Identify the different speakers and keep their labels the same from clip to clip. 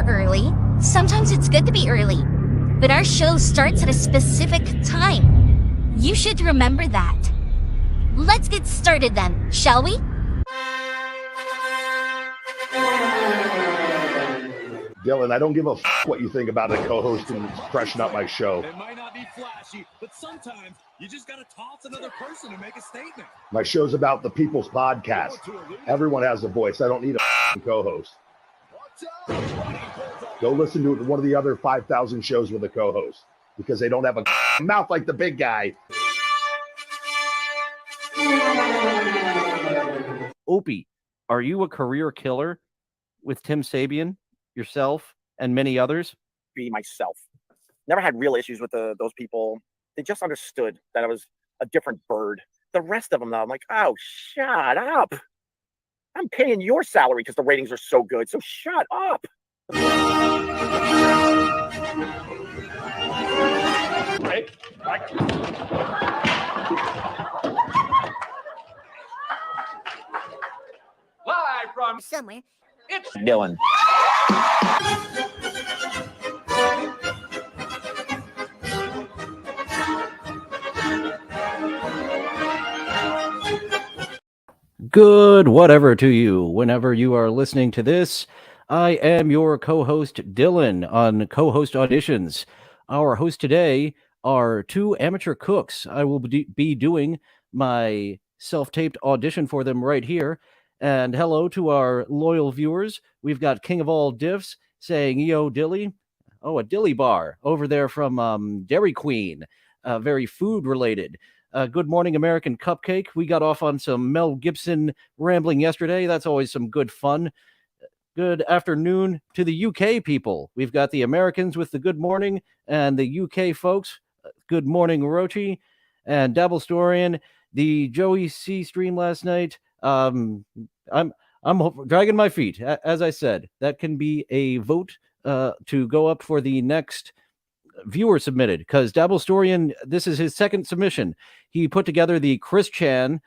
Speaker 1: we're early. Sometimes it's good to be early. But our show starts at a specific time. You should remember that. Let's get started then, shall we?
Speaker 2: Dillon, I don't give a what you think about a co-host and freshen up my show.
Speaker 3: It might not be flashy, but sometimes you just got to toss another person to make a statement.
Speaker 2: My show's about the people's podcast. Everyone has a voice. I don't need a co-host. Go listen to one of the other 5,000 shows with a co-host because they don't have a mouth like the big guy.
Speaker 4: Opie, are you a career killer with Tim Sabian, yourself, and many others?
Speaker 5: Be myself. Never had real issues with those people. They just understood that I was a different bird. The rest of them, though, I'm like, oh, shut up. I'm paying your salary because the ratings are so good, so shut up.
Speaker 2: Hey,
Speaker 6: Live from
Speaker 1: Somewhere.
Speaker 6: it's
Speaker 5: Dillon.
Speaker 4: Good whatever to you, whenever you are listening to this. I am your co-host, Dillon, on Cohost Auditions. Our hosts today are two amateur cooks. I will be doing my self-taped audition for them right here. And hello to our loyal viewers. We've got King of All Diffs saying, yo, Dilly. Oh, a Dilly bar over there from Dairy Queen. Very food-related. Good morning, American Cupcake. We got off on some Mel Gibson rambling yesterday. That's always some good fun. Good afternoon to the UK people. We've got the Americans with the good morning and the UK folks. Good morning, Rochi and Dabble Storian. The Joey C stream last night. I'm dragging my feet. As I said, that can be a vote to go up for the next viewer submitted, because Dabble Storian, this is his second submission. He put together the Chris Chan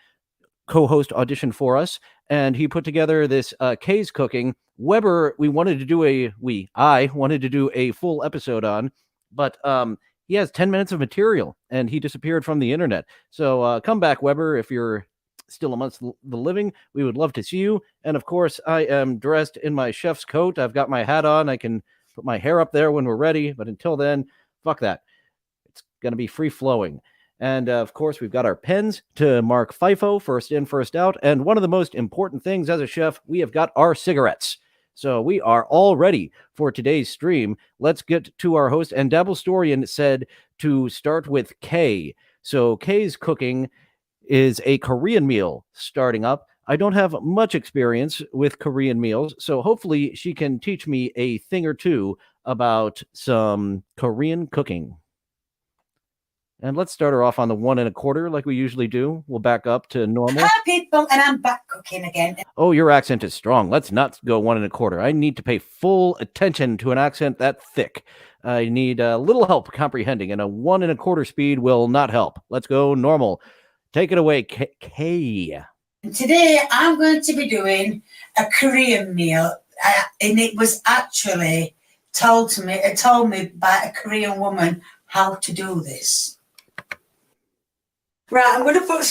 Speaker 4: co-host audition for us, and he put together this Kay's Cooking. Weber, I wanted to do a full episode on, but he has 10 minutes of material, and he disappeared from the internet. So come back, Weber, if you're still amongst the living. We would love to see you. And of course, I am dressed in my chef's coat. I've got my hat on. I can put my hair up there when we're ready, but until then, fuck that. It's going to be free-flowing. And, of course, we've got our pens to mark FIFO, first in, first out. And one of the most important things as a chef, we have got our cigarettes. So we are all ready for today's stream. Let's get to our host. And Dabble Storian said to start with Kay. So Kay's Cooking is a Korean meal starting up. I don't have much experience with Korean meals, so hopefully she can teach me a thing or two about some Korean cooking. And let's start her off on the 1 1/4 like we usually do. We'll back up to normal.
Speaker 7: Hi, people, and I'm back cooking again.
Speaker 4: Oh, your accent is strong. Let's not go 1 1/4. I need to pay full attention to an accent that thick. I need a little help comprehending, and a 1 1/4 speed will not help. Let's go normal. Take it away, Kay.
Speaker 7: Today, I'm going to be doing a Korean meal, and it was actually told me by a Korean woman how to do this. Right, I'm going to put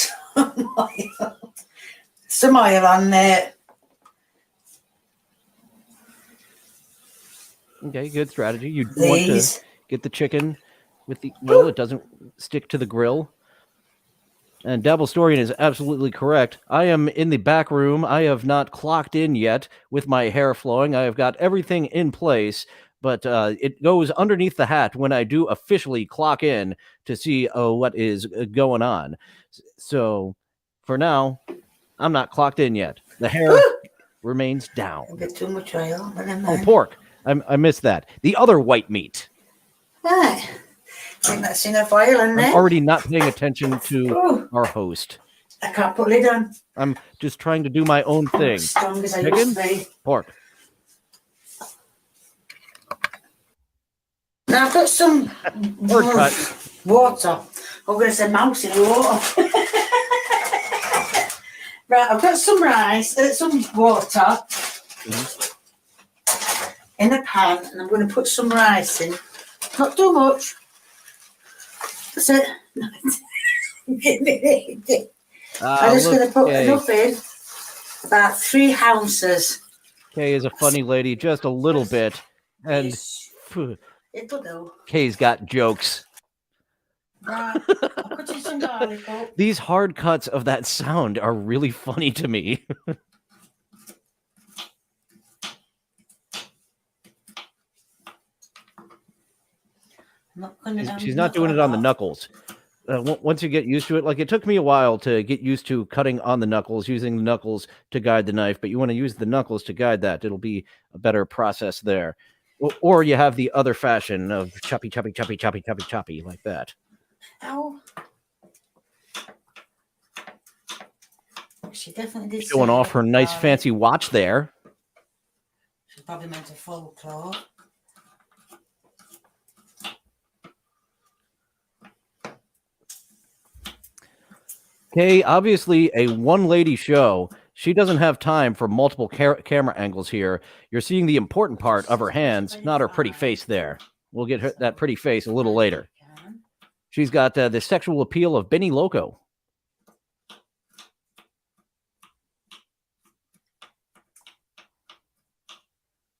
Speaker 7: some oil on there.
Speaker 4: Okay, good strategy. You want to get the chicken with the oil. It doesn't stick to the grill. And Dabble Storian is absolutely correct. I am in the back room. I have not clocked in yet with my hair flowing. I have got everything in place, but it goes underneath the hat when I do officially clock in to see what is going on. So for now, I'm not clocked in yet. The hair remains down.
Speaker 7: A bit too much oil.
Speaker 4: Oh, pork. I missed that. The other white meat.
Speaker 7: Right. I think that's enough oil in there.
Speaker 4: I'm already not paying attention to our host.
Speaker 7: I can't put lid on.
Speaker 4: I'm just trying to do my own thing.
Speaker 7: Strong as I
Speaker 4: Chicken?
Speaker 7: used to be.
Speaker 4: Pork.
Speaker 7: Now I've got some water. I'm going to say mouse in the water. Right, I've got some rice, some water. in a pan, and I'm going to put some rice in. Not too much. So, I'm just going to put enough in, about 3 ounces.
Speaker 4: Kay is a funny lady, just a little bit. And
Speaker 7: It'll do.
Speaker 4: Kay's got jokes.
Speaker 7: Right. I'll put in some garlic up.
Speaker 4: These hard cuts of that sound are really funny to me. She's not doing it on the knuckles. Once you get used to it, like it took me a while to get used to cutting on the knuckles, using the knuckles to guide the knife, but you want to use the knuckles to guide that. It'll be a better process there. Or you have the other fashion of choppy, choppy, choppy, choppy, choppy, choppy, like that.
Speaker 7: Ow. She definitely did.
Speaker 4: Showing off her nice fancy watch there.
Speaker 7: She's probably meant to folklore.
Speaker 4: Okay, obviously a one-lady show. She doesn't have time for multiple camera angles here. You're seeing the important part of her hands, not her pretty face there. We'll get that pretty face a little later. She's got the sexual appeal of Benny Loco.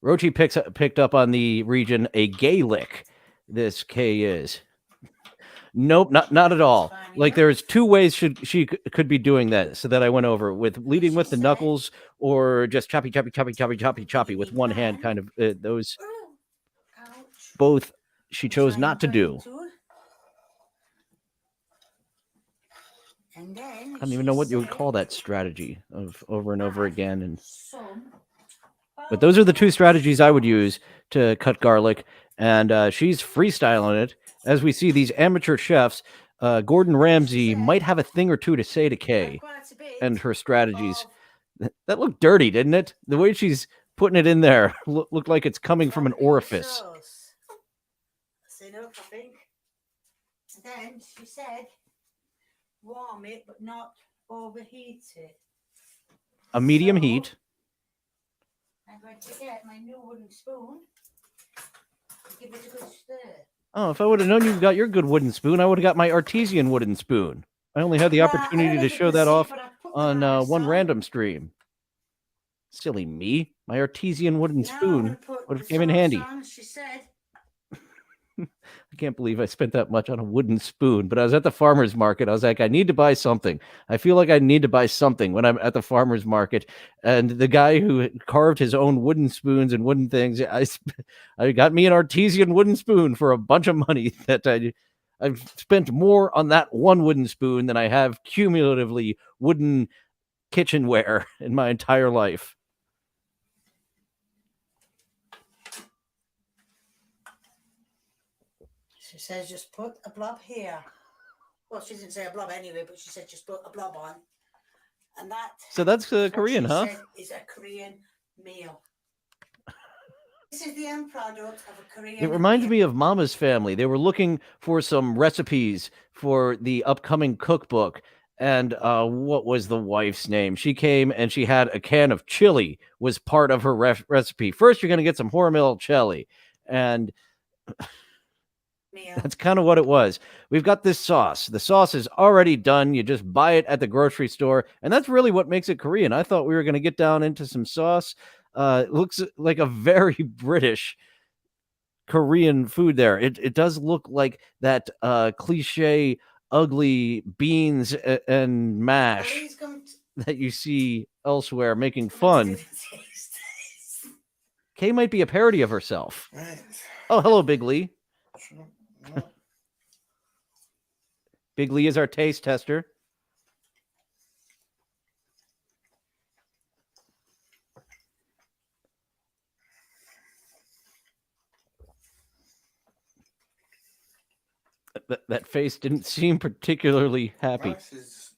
Speaker 4: Rochi picked up on the region a gay lick. This K is. Nope, not at all. Like there's 2 ways she could be doing that. So that I went over with leading with the knuckles or just choppy, choppy, choppy, choppy, choppy, choppy with one hand. Kind of those. Both she chose not to do. I don't even know what you would call that strategy of over and over again. But those are the 2 strategies I would use to cut garlic. And she's freestyling it. As we see these amateur chefs, Gordon Ramsay might have a thing or 2 to say to Kay and her strategies. That looked dirty, didn't it? The way she's putting it in there looked like it's coming from an orifice.
Speaker 7: That's enough, I think. And then she said, warm it, but not overheat it.
Speaker 4: A medium heat.
Speaker 7: I'm going to get my new wooden spoon and give it a good stir.
Speaker 4: Oh, if I would have known you got your good wooden spoon, I would have got my artesian wooden spoon. I only had the opportunity to show that off on one random stream. Silly me. My artesian wooden spoon would have came in handy.
Speaker 7: She said.
Speaker 4: I can't believe I spent that much on a wooden spoon, but I was at the farmer's market. I was like, I need to buy something. I feel like I need to buy something when I'm at the farmer's market. And the guy who carved his own wooden spoons and wooden things, I got me an artesian wooden spoon for a bunch of money that I've spent more on that one wooden spoon than I have cumulatively wooden kitchenware in my entire life.
Speaker 7: She says just put a blob here. Well, she didn't say a blob anyway, but she said just put a blob on. And that.
Speaker 4: So that's Korean, huh?
Speaker 7: Is a Korean meal. This is the end product of a Korean
Speaker 4: It reminds
Speaker 7: meal.
Speaker 4: me of Mama's Family. They were looking for some recipes for the upcoming cookbook. And what was the wife's name? She came and she had a can of chili was part of her recipe. First, you're going to get some Hormel chili. And that's kind of what it was. We've got this sauce. The sauce is already done. You just buy it at the grocery store. And that's really what makes it Korean. I thought we were going to get down into some sauce. It looks like a very British Korean food there. It does look like that cliche, ugly beans and mash that you see elsewhere making fun. Kay might be a parody of herself.
Speaker 8: Right.
Speaker 4: Oh, hello, Big Lee. Big Lee is our taste tester. That face didn't seem particularly happy.
Speaker 8: Rice is,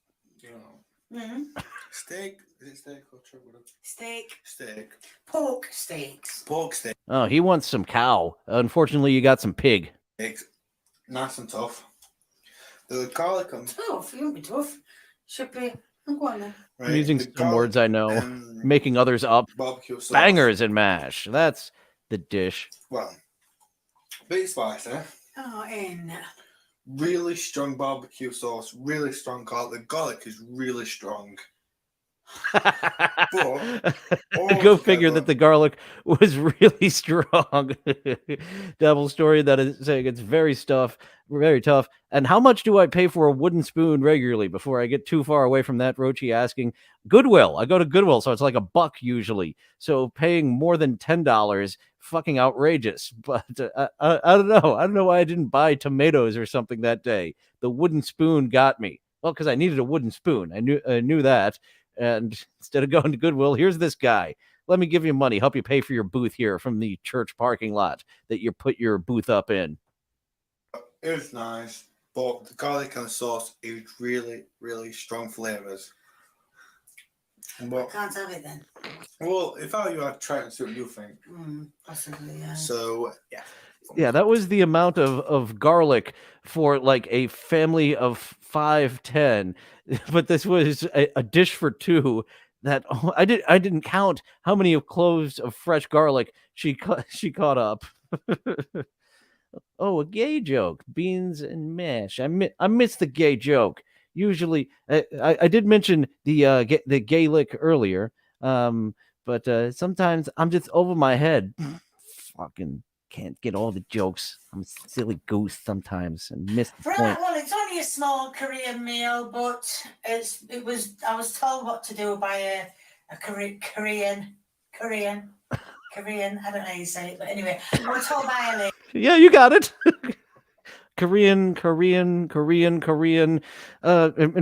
Speaker 8: steak. Is it steak or chocolate?
Speaker 7: Steak.
Speaker 8: Steak.
Speaker 7: Pork steaks.
Speaker 8: Pork steak.
Speaker 4: Oh, he wants some cow. Unfortunately, you got some pig.
Speaker 8: Eggs. Nice and tough. The garlic on.
Speaker 7: Tough? You won't be tough. Should be. Go on then.
Speaker 4: I'm using some words I know, making others up.
Speaker 8: Barbecue sauce.
Speaker 4: Bangers and mash. That's the dish.
Speaker 8: Well, bit spicy.
Speaker 7: Oh, in.
Speaker 8: Really strong barbecue sauce. Really strong garlic. The garlic is really strong.
Speaker 4: Go figure that the garlic was really strong. Devil story that is saying it's very tough. And how much do I pay for a wooden spoon regularly before I get too far away from that? Rochi asking. Goodwill. I go to Goodwill, so it's like $1 usually. So paying more than $10, fucking outrageous. But I don't know. I don't know why I didn't buy tomatoes or something that day. The wooden spoon got me. Well, because I needed a wooden spoon. I knew that. And instead of going to Goodwill, here's this guy. Let me give you money, help you pay for your booth here from the church parking lot that you put your booth up in.
Speaker 8: It's nice, but the garlic and the sauce is really, really strong flavors.
Speaker 7: But, can't have it then.
Speaker 8: Well, if I were you, I'd try and see what you think.
Speaker 7: Possibly, yeah.
Speaker 8: So, yeah.
Speaker 4: Yeah, that was the amount of garlic for like a family of 5-10, but this was a dish for 2 that I didn't count how many cloves of fresh garlic she caught up. Oh, a gay joke, beans and mash. I miss the gay joke. Usually, I did mention the Gaelic earlier, but sometimes I'm just over my head. Fucking can't get all the jokes. I'm a silly goose sometimes and miss the point.
Speaker 7: Well, it's only a small Korean meal, but I was told what to do by a Korean. I don't know how you say it, but anyway, I was told by a lady.
Speaker 4: Yeah, you got it. Korean. In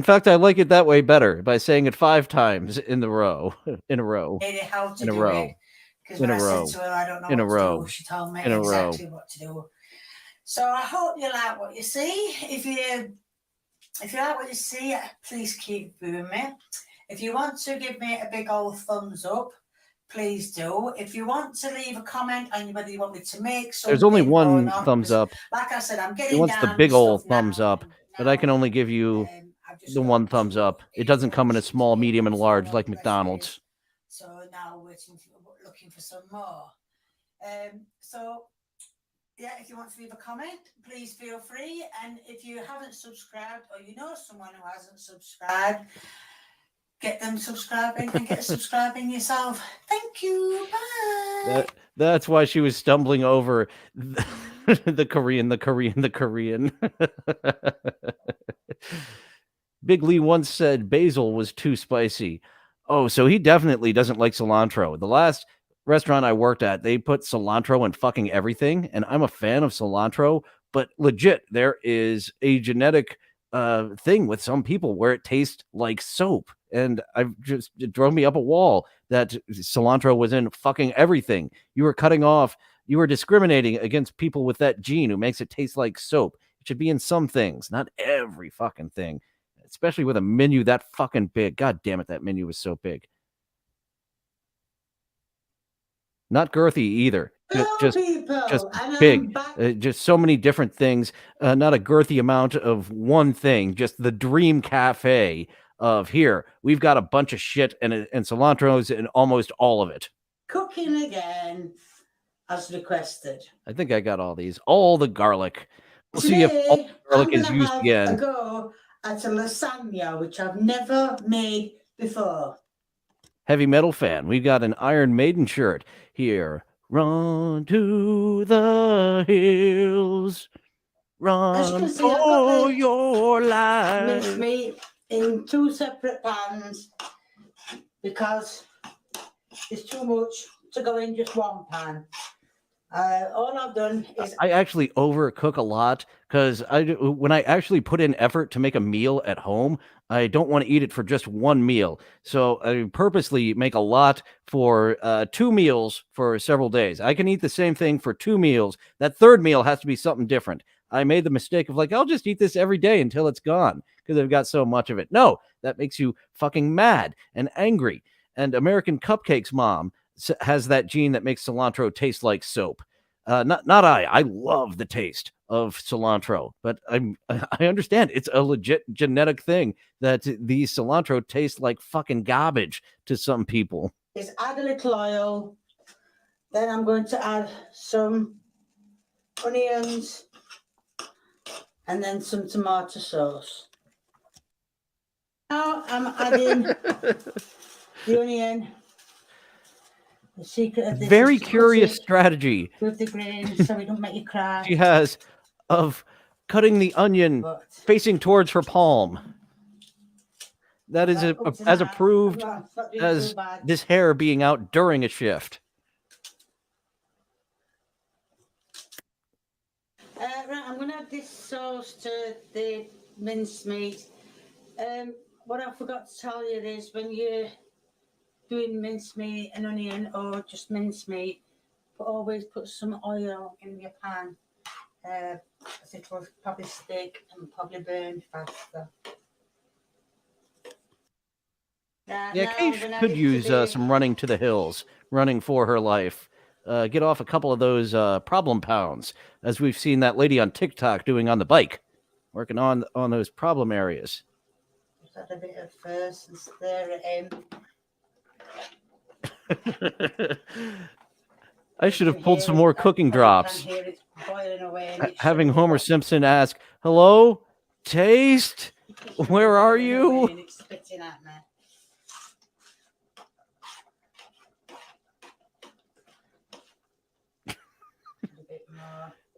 Speaker 4: fact, I like it that way better by saying it 5 times in a row.
Speaker 7: How to do it. Because when I said to her, I don't know what to do, she told me exactly what to do. So I hope you like what you see. If you like what you see, please keep viewing me. If you want to give me a big old thumbs up, please do. If you want to leave a comment on whether you want me to make something,
Speaker 4: there's only one thumbs up.
Speaker 7: Like I said, I'm getting.
Speaker 4: He wants the big old thumbs up, but I can only give you the one thumbs up. It doesn't come in a small, medium, and large like McDonald's.
Speaker 7: So now we're looking for some more. So yeah, if you want to leave a comment, please feel free. And if you haven't subscribed or you know someone who hasn't subscribed, get them subscribing and get subscribing yourself. Thank you. Bye.
Speaker 4: That's why she was stumbling over the Korean. Big Lee once said basil was too spicy. Oh, so he definitely doesn't like cilantro. The last restaurant I worked at, they put cilantro in fucking everything, and I'm a fan of cilantro, but legit, there is a genetic thing with some people where it tastes like soap, and it drove me up a wall that cilantro was in fucking everything. You were discriminating against people with that gene who makes it taste like soap. It should be in some things, not every fucking thing. Especially with a menu that fucking big. God damn it, that menu was so big. Not girthy either. Just big. Just so many different things. Not a girthy amount of one thing. Just the dream cafe of here. We've got a bunch of shit and cilantro's in almost all of it.
Speaker 7: Cooking again, as requested.
Speaker 4: I think I got all these. All the garlic. We'll see if all the garlic is used again.
Speaker 7: At a lasagna, which I've never made before.
Speaker 4: Heavy metal fan. We've got an Iron Maiden shirt here. Run to the hills. Run for your life.
Speaker 7: Minced meat in 2 separate pans because it's too much to go in just one pan. All I've done is
Speaker 4: I actually overcook a lot because when I actually put in effort to make a meal at home, I don't want to eat it for just one meal. So I purposely make a lot for 2 meals for several days. I can eat the same thing for 2 meals. That third meal has to be something different. I made the mistake of I'll just eat this every day until it's gone because I've got so much of it. No, that makes you fucking mad and angry. And American Cupcakes mom has that gene that makes cilantro taste like soap. Not I. I love the taste of cilantro, but I understand it's a legit genetic thing that the cilantro tastes like fucking garbage to some people.
Speaker 7: Is add a little oil, Then I'm going to add some onions and then some tomato sauce. Now I'm adding the onion. The secret of this
Speaker 4: very curious strategy
Speaker 7: with the grains so we don't make you cry.
Speaker 4: She has of cutting the onion facing towards her palm. That is as approved as this hair being out during a shift.
Speaker 7: Right, I'm going to add this sauce to the mincemeat. What I forgot to tell you is when you're doing mincemeat and onion or just mincemeat, always put some oil in your pan. Because it will probably stick and probably burn faster.
Speaker 4: Yeah, Kay could use some running to the hills, running for her life. Get off a couple of those problem pounds, as we've seen that lady on TikTok doing on the bike, working on those problem areas.
Speaker 7: Just add a bit of first and stir it in.
Speaker 4: I should have pulled some more cooking drops. Having Homer Simpson ask, "Hello, taste? Where are you?"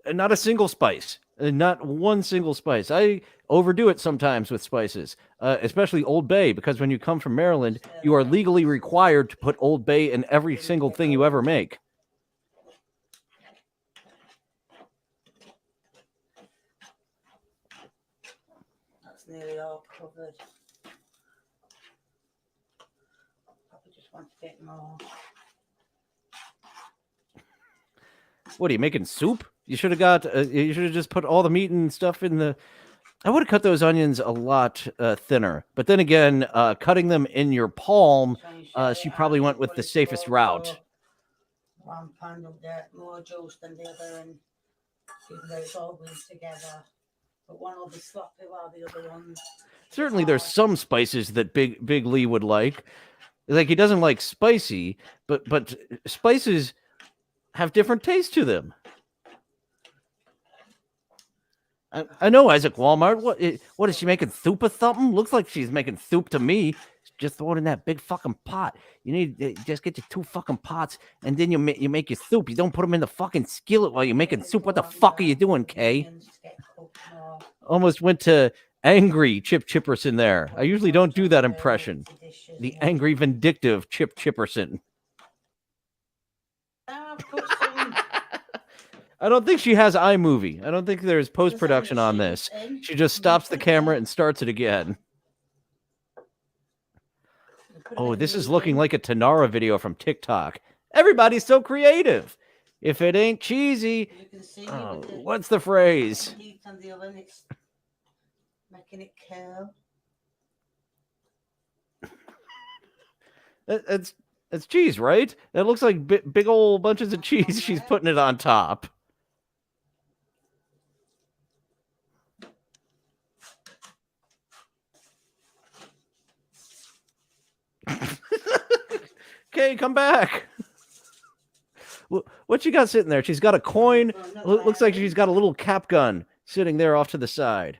Speaker 4: Not a single spice. Not one single spice. I overdo it sometimes with spices, especially Old Bay, because when you come from Maryland, you are legally required to put Old Bay in every single thing you ever make.
Speaker 7: That's nearly all covered. Probably just want a bit more.
Speaker 4: What are you making, soup? You should have got. You should have just put all the meat and stuff in the. I would have cut those onions a lot thinner, but then again, cutting them in your palm, she probably went with the safest route.
Speaker 7: One pan will get more juice than the other, and even though it's all glued together, but one will be sloppy while the other ones.
Speaker 4: Certainly, there's some spices that Big Lee would like. Like he doesn't like spicy, but spices have different tastes to them. I know Isaac Walmart. What is she making? Soup or something? Looks like she's making soup to me. Just throw it in that big fucking pot. You need just get your 2 fucking pots, and then you make your soup. You don't put them in the fucking skillet while you're making soup. What the fuck are you doing, Kay? Almost went to angry Chip Chipperson there. I usually don't do that impression. The angry, vindictive Chip Chipperson. I don't think she has iMovie. I don't think there's post-production on this. She just stops the camera and starts it again. Oh, this is looking like a Tanara video from TikTok. Everybody's so creative. If it ain't cheesy, what's the phrase?
Speaker 7: Making it curl.
Speaker 4: It's cheese, right? It looks like big old bunches of cheese. She's putting it on top. Okay, come back. What she got sitting there? She's got a coin. Looks like she's got a little cap gun sitting there off to the side.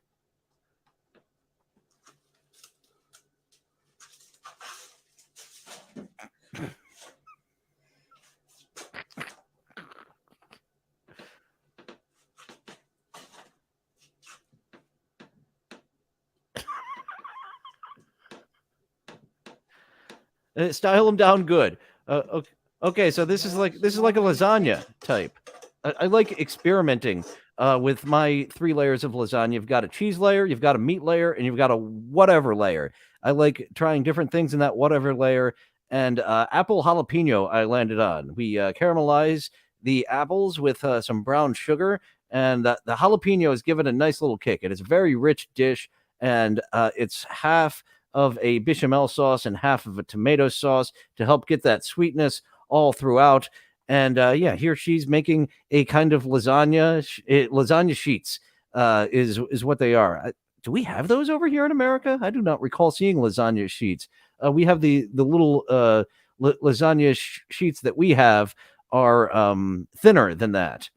Speaker 4: Style them down good. Okay, so this is like a lasagna type. I like experimenting with my 3 layers of lasagna. You've got a cheese layer, you've got a meat layer, and you've got a whatever layer. I like trying different things in that whatever layer. And apple jalapeno I landed on. We caramelize the apples with some brown sugar, and the jalapenos give it a nice little kick. It is a very rich dish, and it's half of a bechamel sauce and half of a tomato sauce to help get that sweetness all throughout. And yeah, here she's making a kind of lasagna. Lasagna sheets is what they are. Do we have those over here in America? I do not recall seeing lasagna sheets. We have the little lasagna sheets that we have are thinner than that.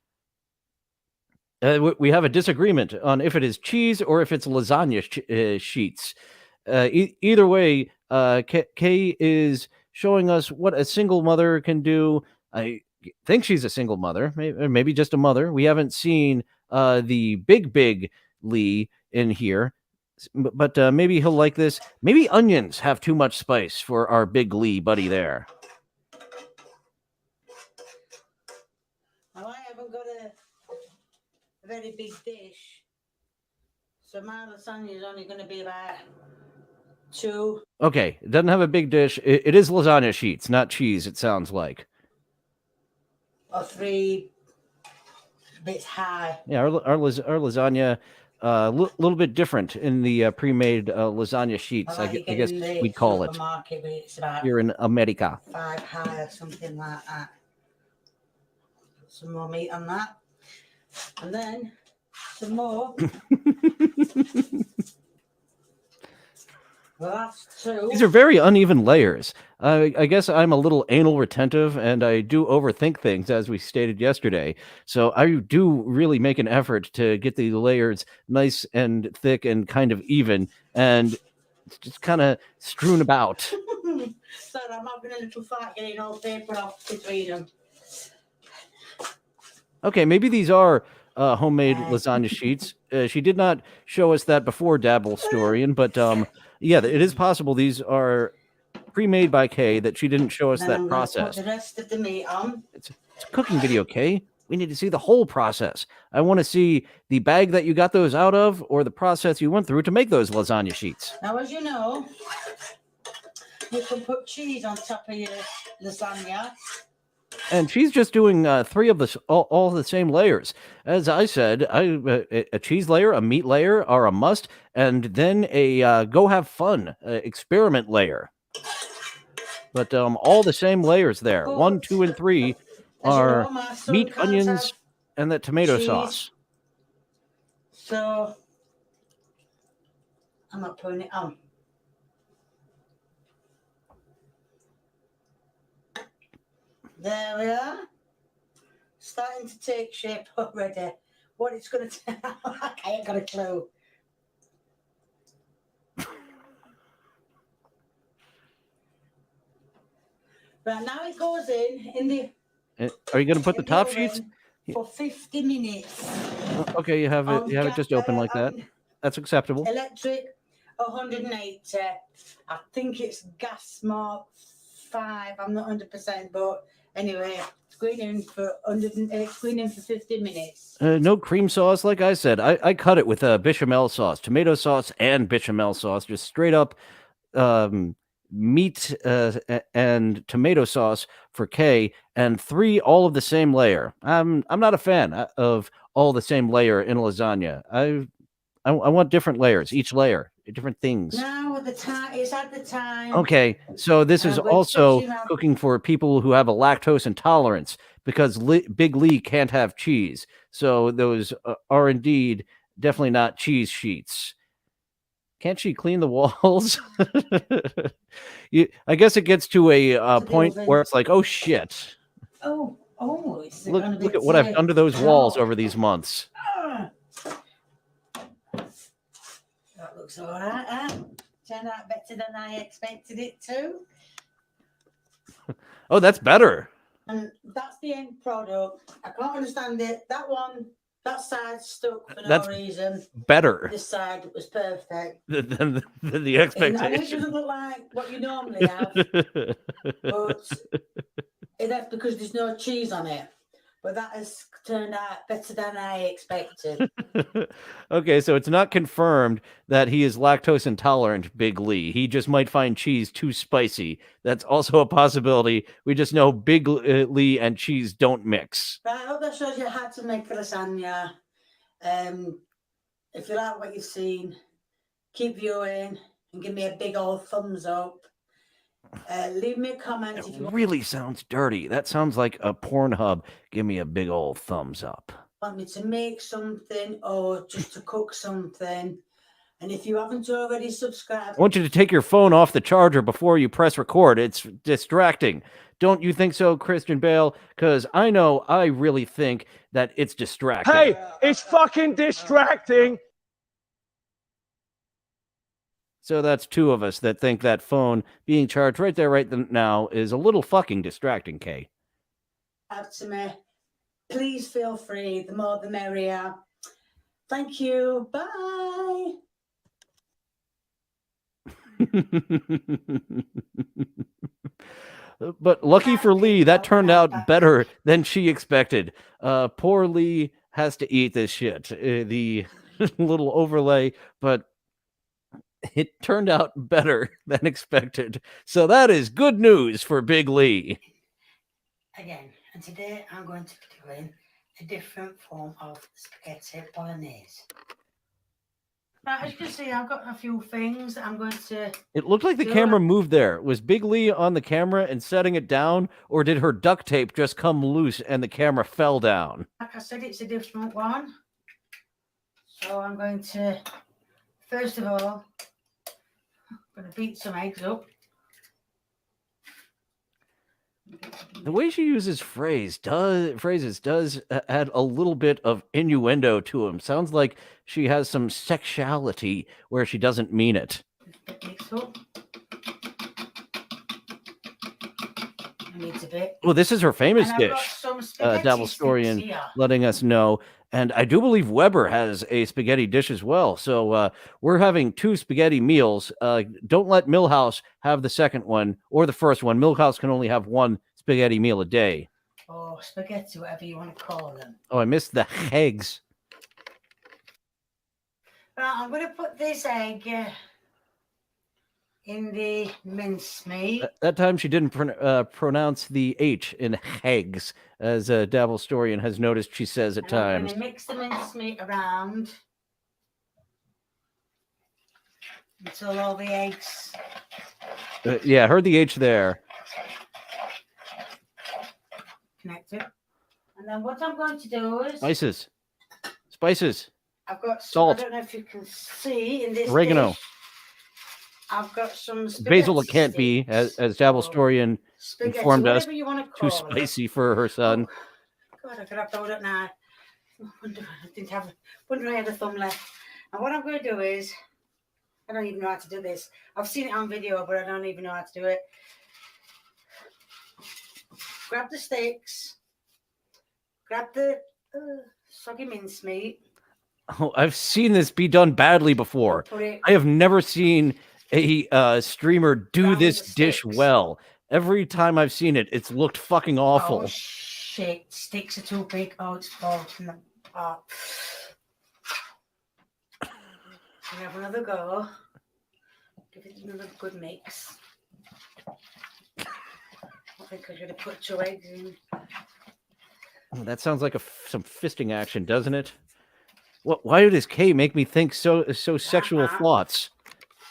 Speaker 4: We have a disagreement on if it is cheese or if it's lasagna sheets. Either way, Kay is showing us what a single mother can do. I think she's a single mother, maybe just a mother. We haven't seen the big Lee in here, but maybe he'll like this. Maybe onions have too much spice for our big Lee buddy there.
Speaker 7: Well, I haven't got a very big dish, so my lasagna is only going to be about 2.
Speaker 4: Okay, it doesn't have a big dish. It is lasagna sheets, not cheese, it sounds like.
Speaker 7: Or 3 bits high.
Speaker 4: Yeah, our lasagna a little bit different in the pre-made lasagna sheets. I guess we'd call it.
Speaker 7: It's about
Speaker 4: here in America.
Speaker 7: 5 high or something like that. Put some more meat on that. And then some more. The last 2.
Speaker 4: These are very uneven layers. I guess I'm a little anal retentive, and I do overthink things, as we stated yesterday. So I do really make an effort to get the layers nice and thick and kind of even, and it's just kind of strewn about.
Speaker 7: So I'm having a little fight getting all paper off between them.
Speaker 4: Okay, maybe these are homemade lasagna sheets. She did not show us that before, Dabblestorian, but yeah, it is possible these are pre-made by Kay, that she didn't show us that process.
Speaker 7: Put the rest of the meat on.
Speaker 4: It's a cooking video, Kay. We need to see the whole process. I want to see the bag that you got those out of, or the process you went through to make those lasagna sheets.
Speaker 7: Now, as you know, you can put cheese on top of your lasagna.
Speaker 4: And she's just doing 3 of all the same layers. As I said, a cheese layer, a meat layer are a must, and then a go have fun experiment layer. But all the same layers there. 1, 2, and 3 are meat, onions, and that tomato sauce.
Speaker 7: So I'm not putting it on. There we are. Starting to take shape already. What it's going to take, I ain't got a clue. Right, now it goes in the...
Speaker 4: Are you going to put the top sheets?
Speaker 7: For 50 minutes.
Speaker 4: Okay, you have it just open like that. That's acceptable.
Speaker 7: Electric, 180. I think it's gas mark 5. I'm not 100%, but anyway, it's going in for 50 minutes.
Speaker 4: No cream sauce, like I said. I cut it with bechamel sauce, tomato sauce, and bechamel sauce, just straight up meat and tomato sauce for Kay, and 3 all of the same layer. I'm not a fan of all the same layer in lasagna. I want different layers, each layer, different things.
Speaker 7: Now at the time, it's at the time.
Speaker 4: Okay, so this is also cooking for people who have a lactose intolerance, because Big Lee can't have cheese. So those are indeed definitely not cheese sheets. Can't she clean the walls? I guess it gets to a point where it's like, oh shit.
Speaker 7: Oh,
Speaker 4: look at what I've done to those walls over these months.
Speaker 7: That looks all right. Turned out better than I expected it to.
Speaker 4: Oh, that's better.
Speaker 7: And that's the end product. I can't understand it. That side stuck for
Speaker 4: no
Speaker 7: reason.
Speaker 4: Better.
Speaker 7: This side was perfect.
Speaker 4: Than the expectation.
Speaker 7: I know it doesn't look like what you normally have, but that's because there's no cheese on it. But that has turned out better than I expected.
Speaker 4: Okay, so it's not confirmed that he is lactose intolerant, Big Lee. He just might find cheese too spicy. That's also a possibility. We just know Big Lee and cheese don't mix.
Speaker 7: Right, I hope that shows you how to make a lasagna. If you like what you've seen, keep viewing and give me a big old thumbs up. Leave me a comment if you
Speaker 4: really sounds dirty. That sounds like a Pornhub. Give me a big old thumbs up.
Speaker 7: want me to make something or just to cook something. And if you haven't already
Speaker 4: I
Speaker 7: subscribed,
Speaker 4: want you to take your phone off the charger before you press record. It's distracting. Don't you think so, Christian Bale? Because I know I really think that it's distracting.
Speaker 6: Hey, it's fucking distracting.
Speaker 4: So that's two of us that think that phone being charged right there, right now, is a little fucking distracting, Kay.
Speaker 7: to me, please feel free. The more the merrier. Thank you. Bye.
Speaker 4: But lucky for Lee, that turned out better than she expected. Poor Lee has to eat this shit. The little overlay, but it turned out better than expected. So that is good news for Big Lee.
Speaker 7: Again, and today I'm going to be doing a different form of spaghetti bolognese. Right, as you can see, I've got a few things that I'm going to...
Speaker 4: It looked like the camera moved there. Was Big Lee on the camera and setting it down, or did her duct tape just come loose and the camera fell down?
Speaker 7: Like I said, it's a different one. So I'm going to, first of all, I'm going to beat some eggs up.
Speaker 4: The way she uses phrases does add a little bit of innuendo to him. Sounds like she has some sexuality where she doesn't mean it. Well, this is her famous dish. Dabble Storian letting us know. And I do believe Weber has a spaghetti dish as well. So we're having two spaghetti meals. Don't let Millhouse have the second one or the first one. Millhouse can only have one spaghetti meal a day.
Speaker 7: Or spaghetti, whatever you want to call them.
Speaker 4: Oh, I missed the eggs.
Speaker 7: Right, I'm going to put this egg in the mincemeat.
Speaker 4: That time she didn't pronounce the H in eggs, as Dabble Storian has noticed she says at times.
Speaker 7: I'm going to mix the mincemeat around until all the eggs...
Speaker 4: yeah, I heard the H there.
Speaker 7: Connected. And then what I'm going to do is...
Speaker 4: Spices.
Speaker 7: I've got
Speaker 4: salt.
Speaker 7: I don't know if you can see in this
Speaker 4: oregano.
Speaker 7: Dish, I've got some
Speaker 4: basil. It can't be, as Dabble Storian informed us, too spicy for her son.
Speaker 7: Oh, God, I could have told it now. Wonder I had a thumb left. And what I'm going to do is, I don't even know how to do this. I've seen it on video, but I don't even know how to do it. Grab the steaks. Grab the soggy mincemeat.
Speaker 4: Oh, I've seen this be done badly before. I have never seen a streamer do this dish well. Every time I've seen it, it's looked fucking awful.
Speaker 7: Oh, shit. Sticks are too big. Oh, it's falling apart. We have another go. Give it another good mix. I think I'm going to put 2 eggs in.
Speaker 4: Oh, that sounds like some fisting action, doesn't it? Why does Kay make me think so sexual thoughts?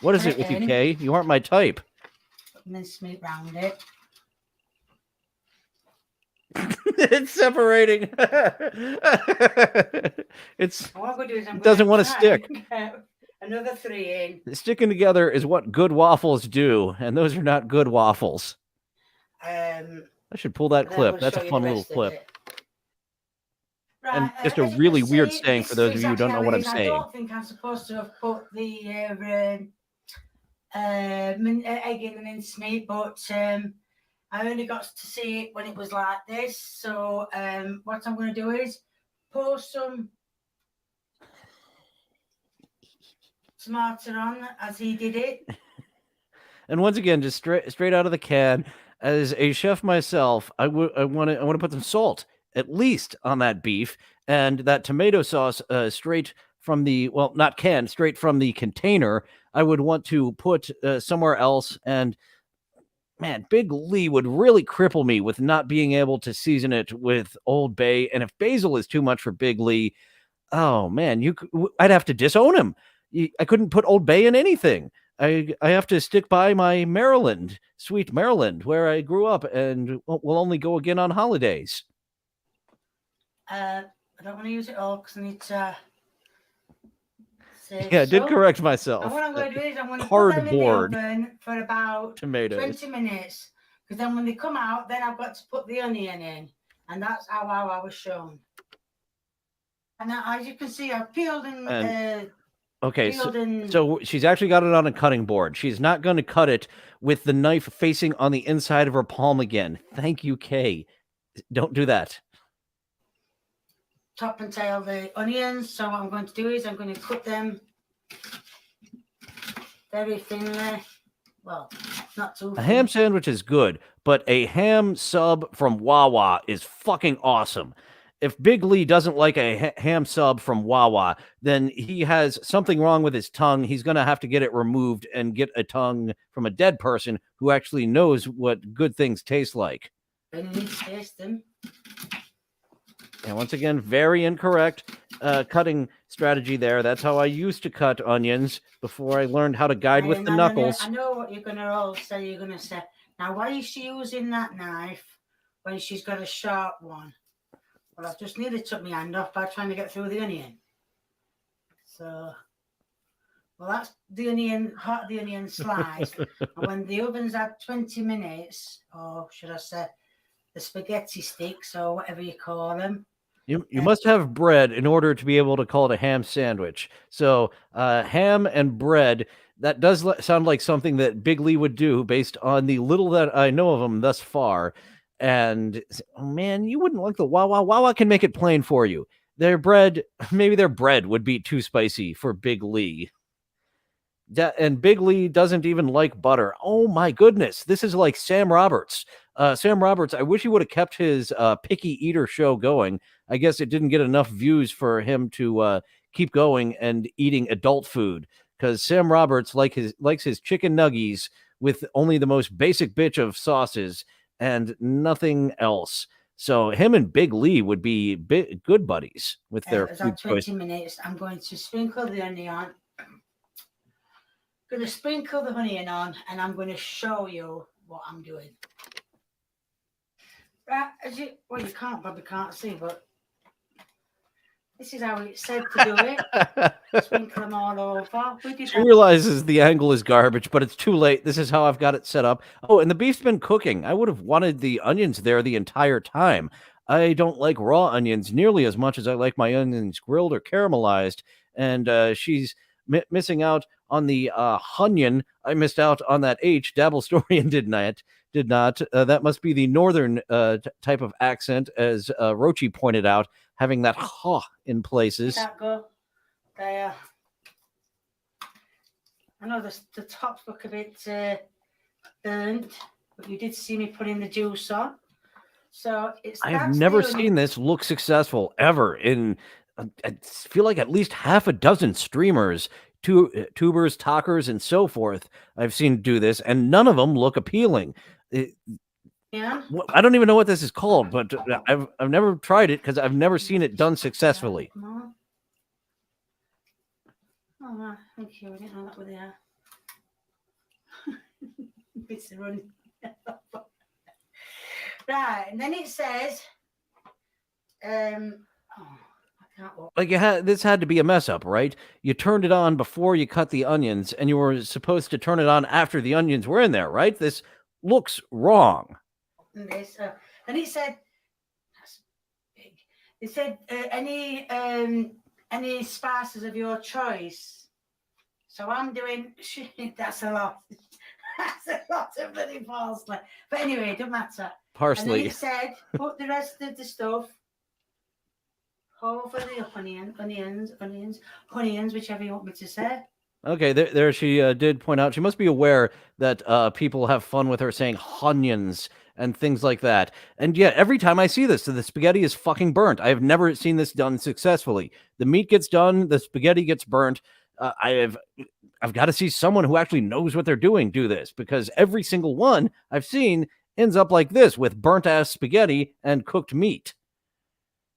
Speaker 4: What is it with you, Kay? You aren't my type.
Speaker 7: Put mincemeat round it.
Speaker 4: It's separating. It doesn't want to stick.
Speaker 7: Another 3 in.
Speaker 4: Sticking together is what good waffles do, and those are not good waffles. I should pull that clip. That's a fun little clip.
Speaker 7: Right,
Speaker 4: and just a really weird saying for those of you who don't know what I'm saying.
Speaker 7: I don't think I'm supposed to have put the egg in the mincemeat, but I only got to see it when it was like this. So what I'm going to do is pour some tomato on as he did it.
Speaker 4: And once again, just straight out of the can. As a chef myself, I want to put some salt at least on that beef, and that tomato sauce straight from the, well, not canned, straight from the container, I would want to put somewhere else. And man, Big Lee would really cripple me with not being able to season it with Old Bay. And if basil is too much for Big Lee, oh man, I'd have to disown him. I couldn't put Old Bay in anything. I have to stick by my Maryland, sweet Maryland, where I grew up, and will only go again on holidays.
Speaker 7: I don't want to use it all because I need to
Speaker 4: Yeah, I did correct myself.
Speaker 7: And what I'm going to do is I'm going to put them in the
Speaker 4: Cardboard
Speaker 7: oven for about
Speaker 4: tomatoes.
Speaker 7: 20 minutes. Because then when they come out, then I've got to put the onion in. And that's how I was shown. And now, as you can see, I've peeled and
Speaker 4: okay, so she's actually got it on a cutting board. She's not going to cut it with the knife facing on the inside of her palm again. Thank you, Kay. Don't do that.
Speaker 7: Top and tail the onions. So what I'm going to do is I'm going to cut them very thinly. Well, not too thin.
Speaker 4: A ham sandwich is good, but a ham sub from Wawa is fucking awesome. If Big Lee doesn't like a ham sub from Wawa, then he has something wrong with his tongue. He's going to have to get it removed and get a tongue from a dead person who actually knows what good things taste like.
Speaker 7: And you need to taste them.
Speaker 4: And once again, very incorrect cutting strategy there. That's how I used to cut onions before I learned how to guide with the knuckles.
Speaker 7: I know what you're going to all say. You're going to say, now, why is she using that knife when she's got a sharp one? Well, I've just nearly took my hand off by trying to get through the onion. So, well, that's the onion, hot the onion slice. And when the oven's at 20 minutes, or should I say, the spaghetti sticks, or whatever you call them.
Speaker 4: You must have bread in order to be able to call it a ham sandwich. So ham and bread, that does sound like something that Big Lee would do based on the little that I know of him thus far. And, oh man, you wouldn't like the Wawa. Wawa can make it plain for you. Maybe their bread would be too spicy for Big Lee. And Big Lee doesn't even like butter. Oh my goodness, this is like Sam Roberts. Sam Roberts, I wish he would have kept his picky eater show going. I guess it didn't get enough views for him to keep going and eating adult food, because Sam Roberts likes his chicken nuggies with only the most basic bitch of sauces and nothing else. So him and Big Lee would be good buddies with their food
Speaker 7: 20 minutes. I'm going to sprinkle the onion on. Going to sprinkle the onion on, and I'm going to show you what I'm doing. Right, you probably can't see, but this is how it's said to do it. Sprinkle them all over.
Speaker 4: She realizes the angle is garbage, but it's too late. This is how I've got it set up. Oh, and the beef's been cooking. I would have wanted the onions there the entire time. I don't like raw onions nearly as much as I like my onions grilled or caramelized, and she's missing out on the Hunyon. I missed out on that H. Dabblestorian did not. That must be the northern type of accent, as Rochi pointed out, having that ha in places.
Speaker 7: That go there. I know the tops look a bit burnt, but you did see me putting the juice on. So
Speaker 4: I have never seen this look successful ever in. I feel like at least half a dozen streamers, tubers, talkers, and so forth, I've seen do this, and none of them look appealing.
Speaker 7: Yeah.
Speaker 4: I don't even know what this is called, but I've never tried it because I've never seen it done successfully.
Speaker 7: Oh, thank you. I didn't know that was there. It's running. Right, and then it says,
Speaker 4: like this had to be a mess up, right? You turned it on before you cut the onions, and you were supposed to turn it on after the onions were in there, right? This looks wrong.
Speaker 7: And it said, that's big. It said any spices of your choice. So I'm doing. That's a lot. That's a lot of bloody parsley. But anyway, it doesn't matter.
Speaker 4: Parsley.
Speaker 7: And then it said, put the rest of the stuff over the onions, whichever you want me to say.
Speaker 4: Okay, there she did point out. She must be aware that people have fun with her saying onions and things like that. And yeah, every time I see this, the spaghetti is fucking burnt. I have never seen this done successfully. The meat gets done, the spaghetti gets burnt. I've got to see someone who actually knows what they're doing do this, because every single one I've seen ends up like this, with burnt ass spaghetti and cooked meat.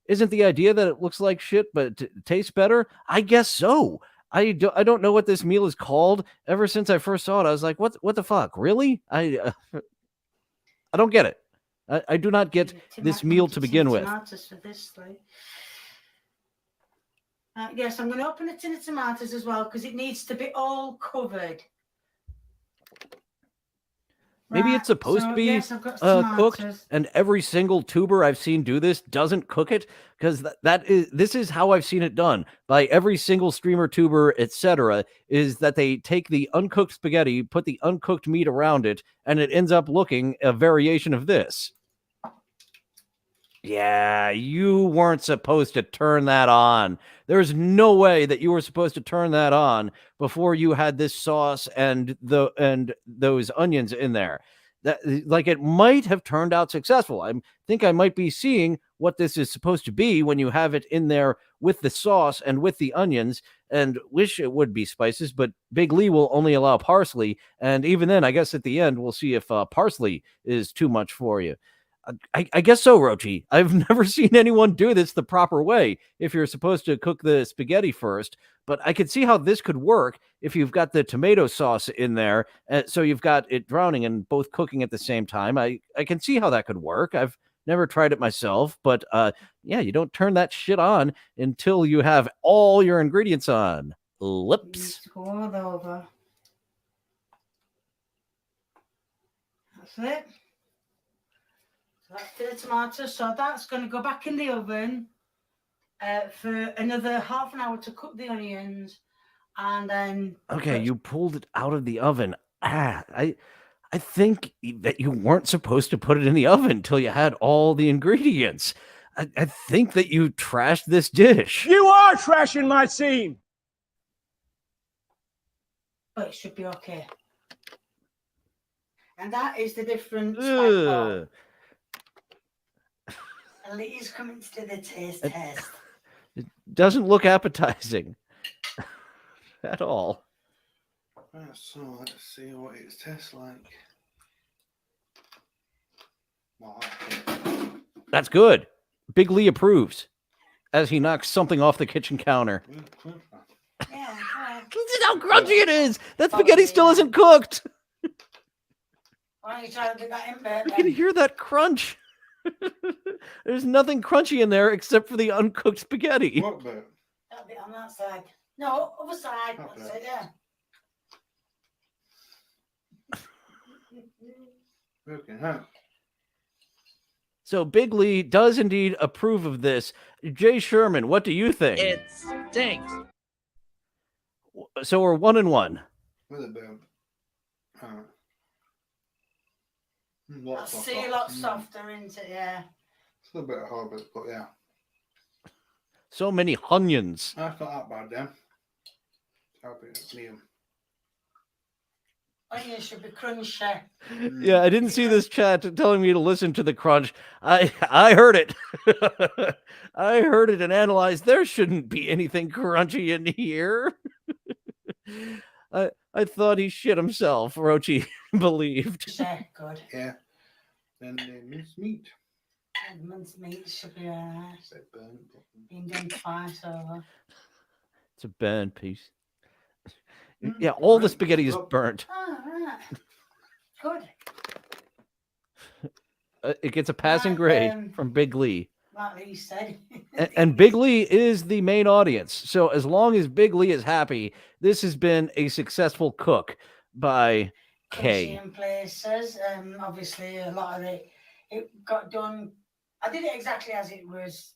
Speaker 4: Isn't the idea that it looks like shit but tastes better? I guess so. I don't know what this meal is called. Ever since I first saw it, I was like, what the fuck? Really? I don't get it. I do not get this meal to begin with.
Speaker 7: Yes, I'm going to open a tin of tomatoes as well because it needs to be all covered.
Speaker 4: Maybe it's supposed to be
Speaker 7: yes, I've got
Speaker 4: cooked, and every single tuber I've seen do this doesn't cook it, because this is how I've seen it done by every single streamer, tuber, etc. Is that they take the uncooked spaghetti, put the uncooked meat around it, and it ends up looking a variation of this. Yeah, you weren't supposed to turn that on. There's no way that you were supposed to turn that on before you had this sauce and those onions in there. That, like, it might have turned out successful. I think I might be seeing what this is supposed to be when you have it in there with the sauce and with the onions, and wish it would be spices, but Big Lee will only allow parsley, and even then, I guess at the end, we'll see if parsley is too much for you. I guess so, Rochi. I've never seen anyone do this the proper way if you're supposed to cook the spaghetti first, but I could see how this could work if you've got the tomato sauce in there, so you've got it drowning and both cooking at the same time. I can see how that could work. I've never tried it myself, but yeah, you don't turn that shit on until you have all your ingredients on. Lips.
Speaker 7: Go all over. That's it. That's the tomato, so that's going to go back in the oven for another half an hour to cook the onions, and then.
Speaker 4: Okay, you pulled it out of the oven. I think that you weren't supposed to put it in the oven until you had all the ingredients. I think that you trashed this dish.
Speaker 6: You are trashing my scene.
Speaker 7: But it should be okay. And that is the difference. Lee's coming to do the taste test.
Speaker 4: It doesn't look appetizing at all.
Speaker 8: So let's see what it tastes like. Well,
Speaker 4: that's good. Big Lee approves as he knocks something off the kitchen counter.
Speaker 7: Yeah,
Speaker 4: this is how crunchy it is. That spaghetti still isn't cooked.
Speaker 7: Why don't you try to do that in bed?
Speaker 4: You can hear that crunch. There's nothing crunchy in there except for the uncooked spaghetti.
Speaker 8: What bit?
Speaker 7: That bit on that side. No, other side. That's it, yeah.
Speaker 8: Okay, huh?
Speaker 4: So Big Lee does indeed approve of this. Jay Sherman, what do you think?
Speaker 9: It stinks.
Speaker 4: So we're 1-1.
Speaker 8: With a bit.
Speaker 7: I see a lot softer into it, yeah.
Speaker 8: It's a little bit hard, but yeah.
Speaker 4: So many onions.
Speaker 8: That's not that bad then. I'll be medium.
Speaker 7: Onions should be crunchy.
Speaker 4: Yeah, I didn't see this chat telling me to listen to the crunch. I heard it. I heard it and analyzed. There shouldn't be anything crunchy in here. I thought he shit himself, Rochi believed.
Speaker 7: Good.
Speaker 8: Yeah. Then the minced meat.
Speaker 7: And minced meat should be being done twice over.
Speaker 4: It's a burnt piece. Yeah, all the spaghetti is burnt.
Speaker 7: Oh, right. Good.
Speaker 4: It gets a passing grade from Big Lee.
Speaker 7: Like Lee said.
Speaker 4: And Big Lee is the main audience. So as long as Big Lee is happy, this has been a successful cook by Kay.
Speaker 7: In places, obviously a lot of it got done. I did it exactly as it was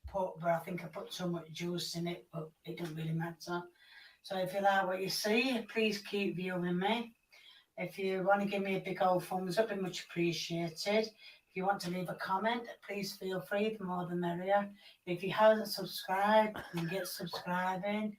Speaker 7: put, but I think I put so much juice in it, but it doesn't really matter. So if you like what you see, please keep viewing me. If you want to give me a big old thumbs up, it'd be much appreciated. If you want to leave a comment, please feel free, the more the merrier. If you haven't subscribed, then get subscribing.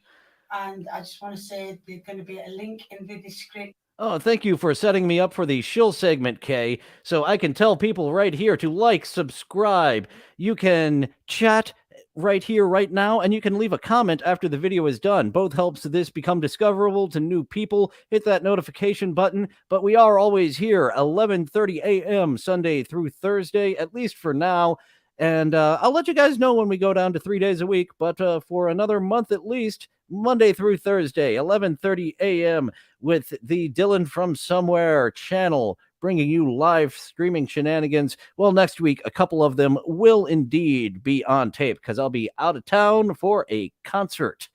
Speaker 7: And I just want to say there's going to be a link in the description.
Speaker 4: Oh, thank you for setting me up for the shill segment, Kay, so I can tell people right here to like, subscribe. You can chat right here, right now, and you can leave a comment after the video is done. Both helps this become discoverable to new people. Hit that notification button, but we are always here, 11:30 a.m. Sunday through Thursday, at least for now. And I'll let you guys know when we go down to 3 days a week, but for another month at least, Monday through Thursday, 11:30 a.m. with the Dillon from Somewhere channel, bringing you live streaming shenanigans. Well, next week, a couple of them will indeed be on tape because I'll be out of town for a concert.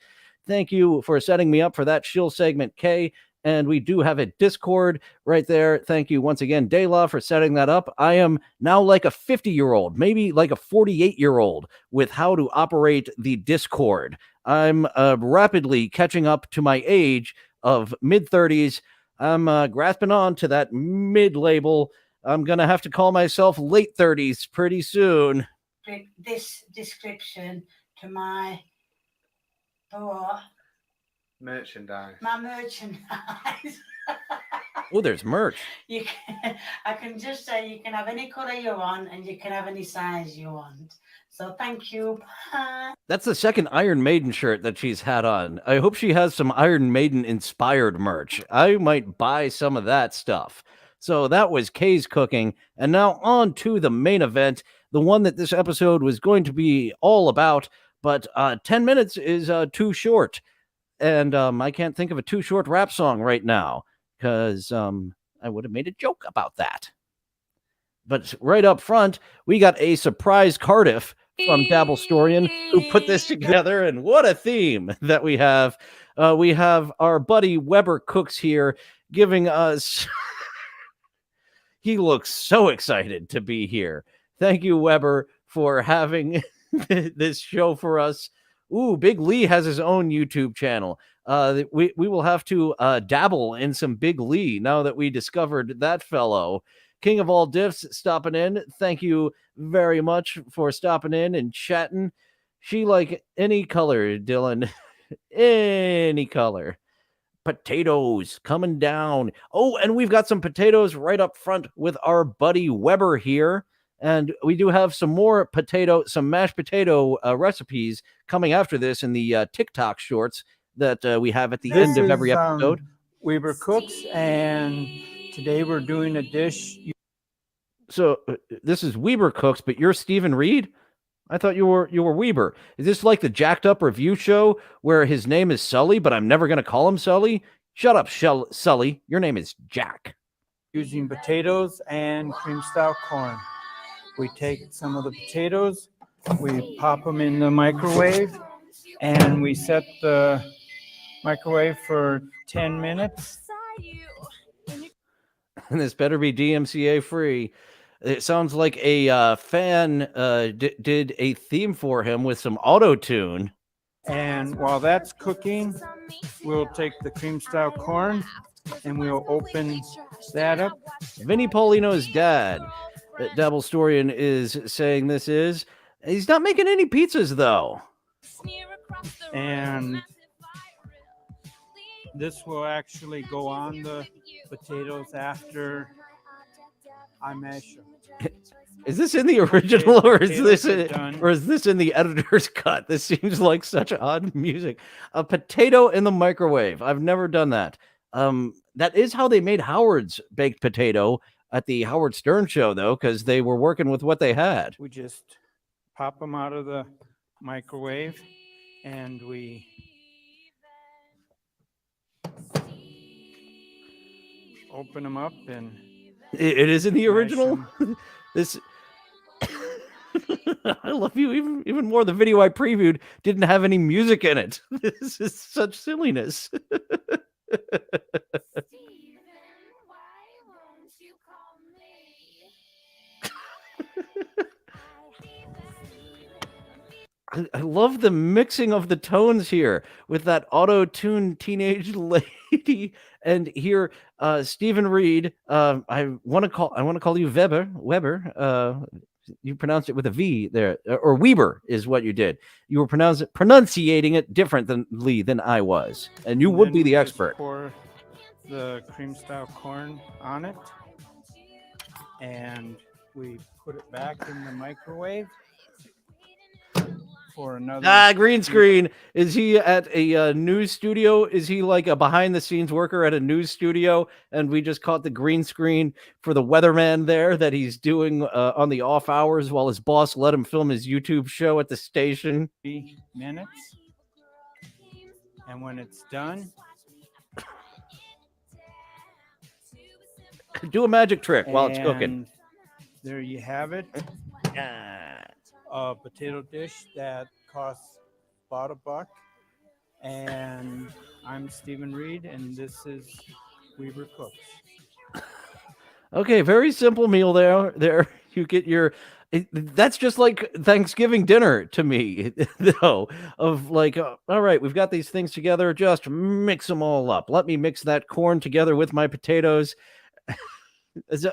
Speaker 4: Thank you for setting me up for that shill segment, Kay. And we do have a Discord right there. Thank you once again, Dayla, for setting that up. I am now like a 50-year-old, maybe like a 48-year-old with how to operate the Discord. I'm rapidly catching up to my age of mid-30s. I'm grasping on to that mid-label. I'm going to have to call myself late 30s pretty soon.
Speaker 7: This description to my boy.
Speaker 8: Merchandise.
Speaker 7: My merchandise.
Speaker 4: Oh, there's merch.
Speaker 7: I can just say you can have any color you want and you can have any size you want. So thank you. Bye.
Speaker 4: That's the second Iron Maiden shirt that she's had on. I hope she has some Iron Maiden inspired merch. I might buy some of that stuff. So that was Kay's cooking. And now on to the main event, the one that this episode was going to be all about. But 10 minutes is too short. And I can't think of a too short rap song right now because I would have made a joke about that. But right up front, we got a surprise Cardiff from Dabble Storian who put this together. And what a theme that we have. We have our buddy Weber Cooks here giving us... He looks so excited to be here. Thank you, Weber, for having this show for us. Ooh, Big Lee has his own YouTube channel. We will have to dabble in some Big Lee now that we discovered that fellow. King of all diffs stopping in. Thank you very much for stopping in and chatting. She like any color, Dillon. Any color. Potatoes coming down. Oh, and we've got some potatoes right up front with our buddy Weber here. And we do have some more some mashed potato recipes coming after this in the TikTok shorts that we have at the end of every episode.
Speaker 9: Weber Cooks, and today we're doing a dish.
Speaker 4: So this is Weber Cooks, but you're Stephen Reed? I thought you were Weber. Is this like the Jacked Up review show where his name is Sully, but I'm never going to call him Sully? Shut up, Sully. Your name is Jack.
Speaker 9: Using potatoes and cream style corn. We take some of the potatoes, we pop them in the microwave, and we set the microwave for 10 minutes.
Speaker 4: And this better be DMCA free. It sounds like a fan did a theme for him with some auto-tune.
Speaker 9: And while that's cooking, we'll take the cream style corn and we'll open that up.
Speaker 4: Vinnie Paulino's dad, that Dabble Storian is saying this is. He's not making any pizzas, though.
Speaker 9: And this will actually go on the potatoes after I mash them.
Speaker 4: Is this in the original, or is this in the editor's cut? This seems like such odd music. A potato in the microwave. I've never done that. That is how they made Howard's baked potato at the Howard Stern show, though, because they were working with what they had.
Speaker 9: We just pop them out of the microwave, and we open them up, and
Speaker 4: it is in the original. This I love you even more. The video I previewed didn't have any music in it. This is such silliness. I love the mixing of the tones here with that auto-tuned teenage lady, and here Stephen Reed. I want to call you Weber. You pronounced it with a V there, or Weber is what you did. You were pronunciating it differently than I was, and you would be the expert.
Speaker 9: Pour the cream style corn on it, and we put it back in the microwave for another.
Speaker 4: Green screen. Is he at a news studio? Is he like a behind the scenes worker at a news studio? And we just caught the green screen for the weatherman there that he's doing on the off hours while his boss let him film his YouTube show at the station.
Speaker 9: 3 minutes. And when it's done,
Speaker 4: Do a magic trick while it's cooking.
Speaker 9: And there you have it. A potato dish that costs about $1. And I'm Stephen Reed, and this is Weaver Cooks.
Speaker 4: Okay, very simple meal there. You get that's just like Thanksgiving dinner to me, though, of like, all right, we've got these things together, just mix them all up. Let me mix that corn together with my potatoes.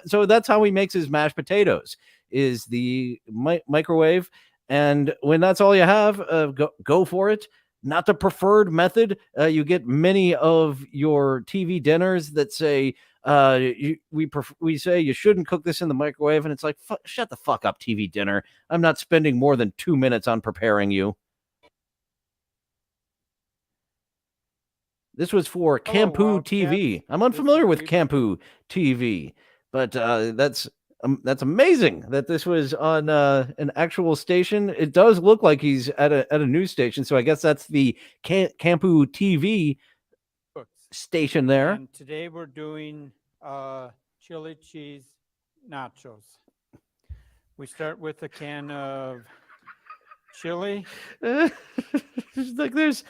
Speaker 4: So that's how he makes his mashed potatoes, is the microwave. And when that's all you have, go for it. Not the preferred method. You get many of your TV dinners that say, we say you shouldn't cook this in the microwave, and it's like, shut the fuck up, TV dinner. I'm not spending more than 2 minutes on preparing you. This was for Campu TV. I'm unfamiliar with Campu TV, but that's amazing that this was on an actual station. It does look like he's at a news station, so I guess that's the Campu TV station there.
Speaker 9: And today we're doing chili cheese nachos. We start with a can of chili.
Speaker 4: Like there's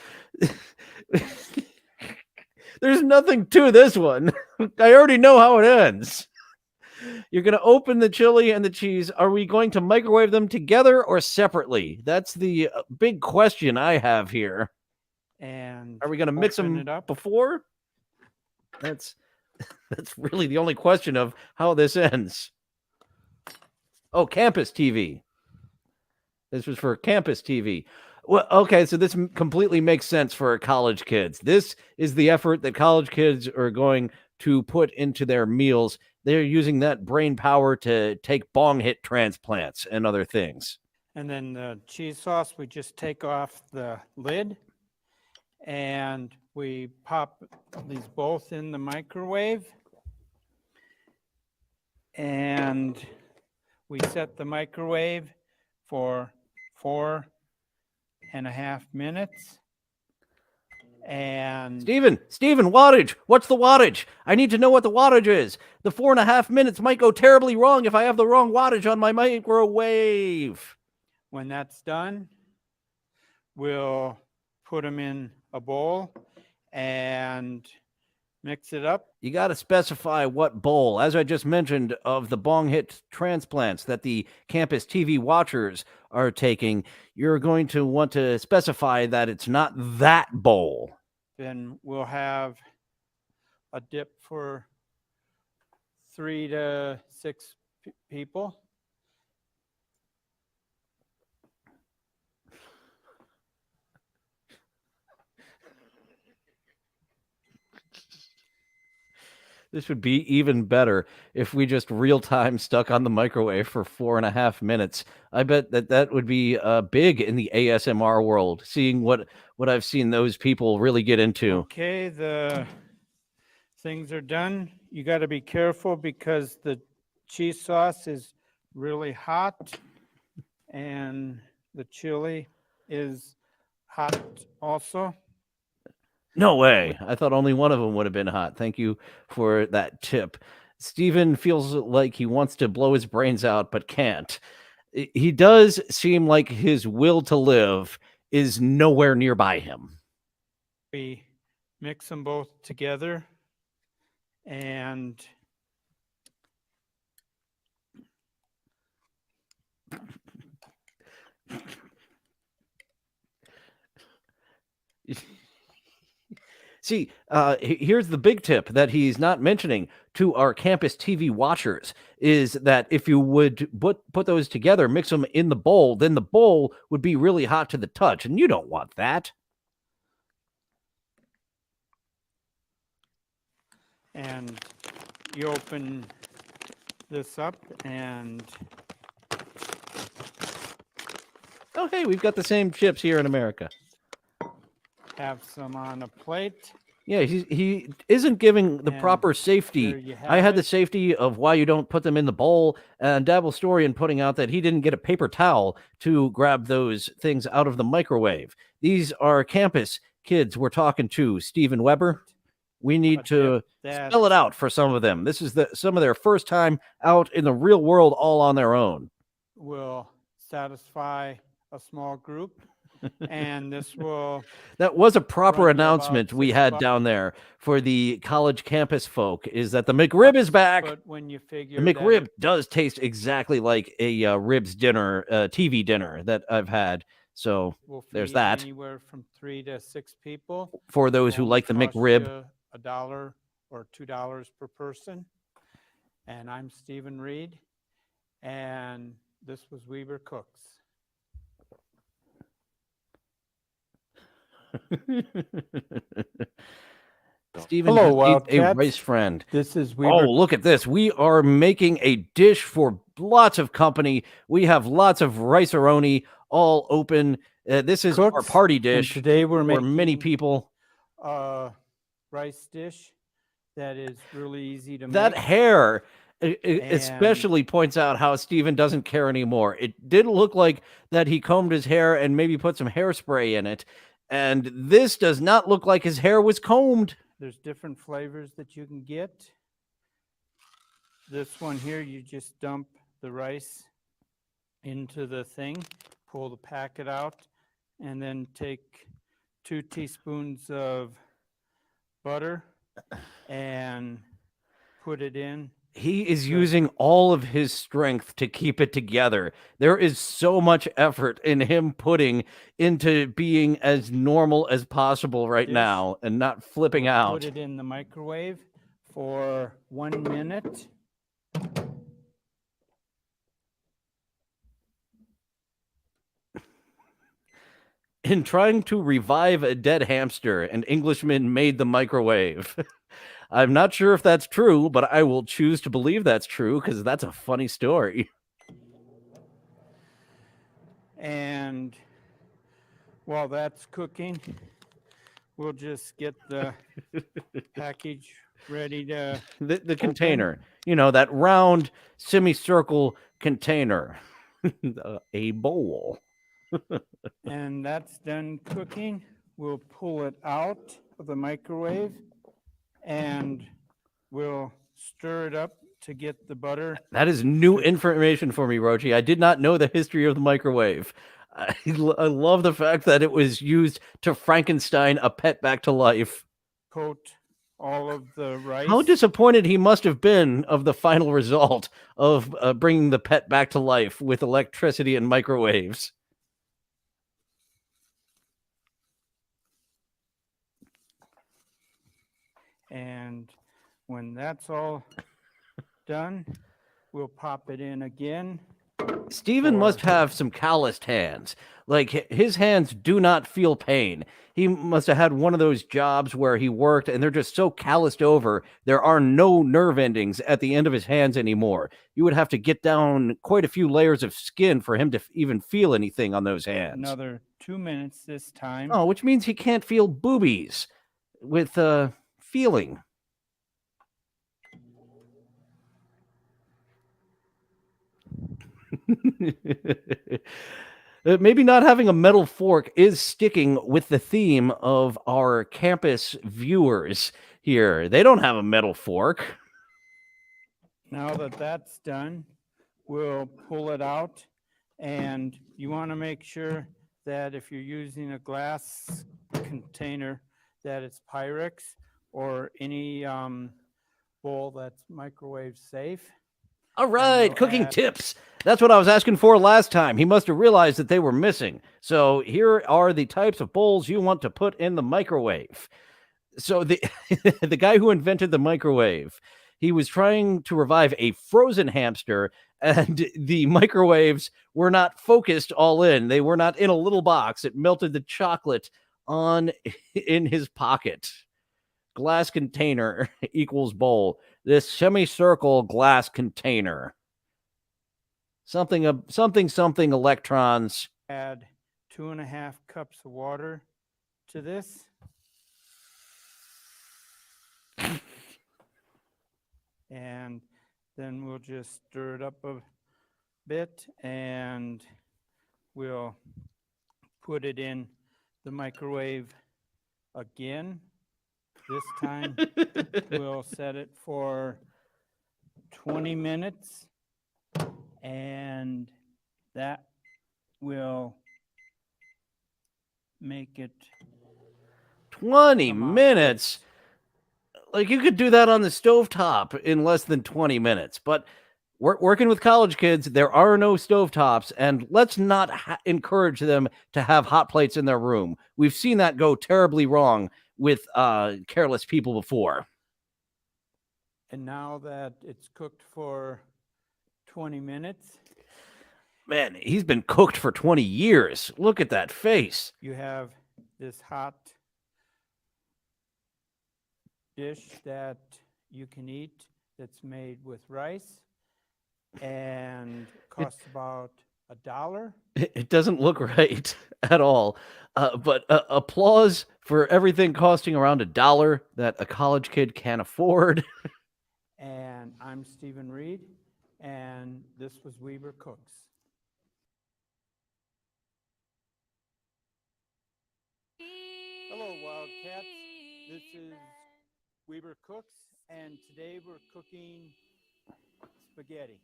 Speaker 4: nothing to this one. I already know how it ends. You're going to open the chili and the cheese. Are we going to microwave them together or separately? That's the big question I have here.
Speaker 9: And
Speaker 4: are we going to mix them before? That's really the only question of how this ends. Oh, campus TV. This was for campus TV. Well, okay, so this completely makes sense for college kids. This is the effort that college kids are going to put into their meals. They're using that brain power to take bong hit transplants and other things.
Speaker 9: And then the cheese sauce, we just take off the lid and we pop these both in the microwave. And we set the microwave for 4.5 minutes. And
Speaker 4: Steven, wattage. What's the wattage? I need to know what the wattage is. The 4.5 minutes might go terribly wrong if I have the wrong wattage on my microwave.
Speaker 9: When that's done, we'll put them in a bowl and mix it up.
Speaker 4: You got to specify what bowl. As I just mentioned, of the bong hit transplants that the campus TV watchers are taking, you're going to want to specify that it's not that bowl.
Speaker 9: Then we'll have a dip for 3 to 6 people.
Speaker 4: This would be even better if we just real time stuck on the microwave for 4.5 minutes. I bet that would be big in the ASMR world, seeing what I've seen those people really get into.
Speaker 9: Okay, the things are done. You got to be careful because the cheese sauce is really hot and the chili is hot also.
Speaker 4: No way. I thought only one of them would have been hot. Thank you for that tip. Steven feels like he wants to blow his brains out, but can't. He does seem like his will to live is nowhere nearby him.
Speaker 9: We mix them both together and
Speaker 4: see, here's the big tip that he's not mentioning to our campus TV watchers is that if you would put those together, mix them in the bowl, then the bowl would be really hot to the touch, and you don't want that.
Speaker 9: And you open this up and...
Speaker 4: Oh, hey, we've got the same chips here in America.
Speaker 9: Have some on a plate.
Speaker 4: Yeah, he isn't giving the proper safety. I had the safety of why you don't put them in the bowl, and Dabble's story in putting out that he didn't get a paper towel to grab those things out of the microwave. These are campus kids we're talking to, Steven Weber. We need to
Speaker 9: that
Speaker 4: spell it out for some of them. This is some of their first time out in the real world all on their own.
Speaker 9: will satisfy a small group, and this will.
Speaker 4: That was a proper
Speaker 9: run you
Speaker 4: announcement
Speaker 9: about
Speaker 4: we had
Speaker 9: $6.
Speaker 4: down there for the college campus folk, is that the McRib is back.
Speaker 9: But when you
Speaker 4: The
Speaker 9: figure
Speaker 4: McRib does taste exactly like a ribs dinner, TV dinner that I've had. So
Speaker 9: we'll
Speaker 4: there's
Speaker 9: feed
Speaker 4: that.
Speaker 9: anywhere from 3 to 6 people.
Speaker 4: For those who
Speaker 9: Will
Speaker 4: like the
Speaker 9: only cost
Speaker 4: McRib.
Speaker 9: you $1 or $2 per person. And I'm Stephen Reed, and this was Weber Cooks.
Speaker 4: Stephen
Speaker 9: Hello,
Speaker 4: just ate a
Speaker 9: Wildcats.
Speaker 4: rice friend.
Speaker 9: This is Weber.
Speaker 4: Oh, look at this. We are making a dish for lots of company. We have lots of rice-a-roni all open. This is our
Speaker 9: Cooks,
Speaker 4: party
Speaker 9: and
Speaker 4: dish
Speaker 9: today we're
Speaker 4: for many
Speaker 9: making
Speaker 4: people.
Speaker 9: a rice dish that is really easy to
Speaker 4: That
Speaker 9: make.
Speaker 4: hair especially points out how Stephen doesn't care anymore. It did look like that he combed his hair and maybe put some hairspray in it. And this does not look like his hair was combed.
Speaker 9: There's different flavors that you can get. This one here, you just dump the rice into the thing, pull the packet out, and then take 2 teaspoons of butter and put it in.
Speaker 4: He is using all of his strength to keep it together. There is so much effort in him putting into being as normal as possible right now and not flipping out.
Speaker 9: Put it in the microwave for 1 minute.
Speaker 4: In trying to revive a dead hamster, an Englishman made the microwave. I'm not sure if that's true, but I will choose to believe that's true because that's a funny story.
Speaker 9: And while that's cooking, we'll just get the package ready to
Speaker 4: the container, you know, that round semicircle container, a bowl.
Speaker 9: And that's done cooking. We'll pull it out of the microwave and we'll stir it up to get the butter.
Speaker 4: That is new information for me, Rochi. I did not know the history of the microwave. I love the fact that it was used to Frankenstein a pet back to life.
Speaker 9: Coat all of the rice.
Speaker 4: How disappointed he must have been of the final result of bringing the pet back to life with electricity and microwaves.
Speaker 9: And when that's all done, we'll pop it in again.
Speaker 4: Stephen must have some calloused hands. Like, his hands do not feel pain. He must have had one of those jobs where he worked and they're just so calloused over, there are no nerve endings at the end of his hands anymore. You would have to get down quite a few layers of skin for him to even feel anything on those hands.
Speaker 9: Another 2 minutes this time.
Speaker 4: Oh, which means he can't feel boobies with feeling. Maybe not having a metal fork is sticking with the theme of our campus viewers here. They don't have a metal fork.
Speaker 9: Now that that's done, we'll pull it out, and you want to make sure that if you're using a glass container, that it's Pyrex or any bowl that's microwave safe.
Speaker 4: All right, cooking tips. That's what I was asking for last time. He must have realized that they were missing. So here are the types of bowls you want to put in the microwave. So the the guy who invented the microwave, he was trying to revive a frozen hamster, and the microwaves were not focused all in. They were not in a little box. It melted the chocolate in his pocket. Glass container equals bowl. This semicircle glass container. Something electrons.
Speaker 9: Add 2.5 cups of water to this. And then we'll just stir it up a bit and we'll put it in the microwave again. This time we'll set it for 20 minutes, and that will make it
Speaker 4: 20 minutes? Like, you could do that on the stovetop in less than 20 minutes. But working with college kids, there are no stovetops, and let's not encourage them to have hot plates in their room. We've seen that go terribly wrong with careless people before.
Speaker 9: And now that it's cooked for 20 minutes.
Speaker 4: Man, he's been cooked for 20 years. Look at that face.
Speaker 9: You have this hot dish that you can eat that's made with rice and costs about $1.
Speaker 4: It doesn't look right at all. But applause for everything costing around $1 that a college kid can afford.
Speaker 9: And I'm Stephen Reed, and this was Weber Cooks. Hello, Wildcats. This is Weber Cooks, and today we're cooking spaghetti.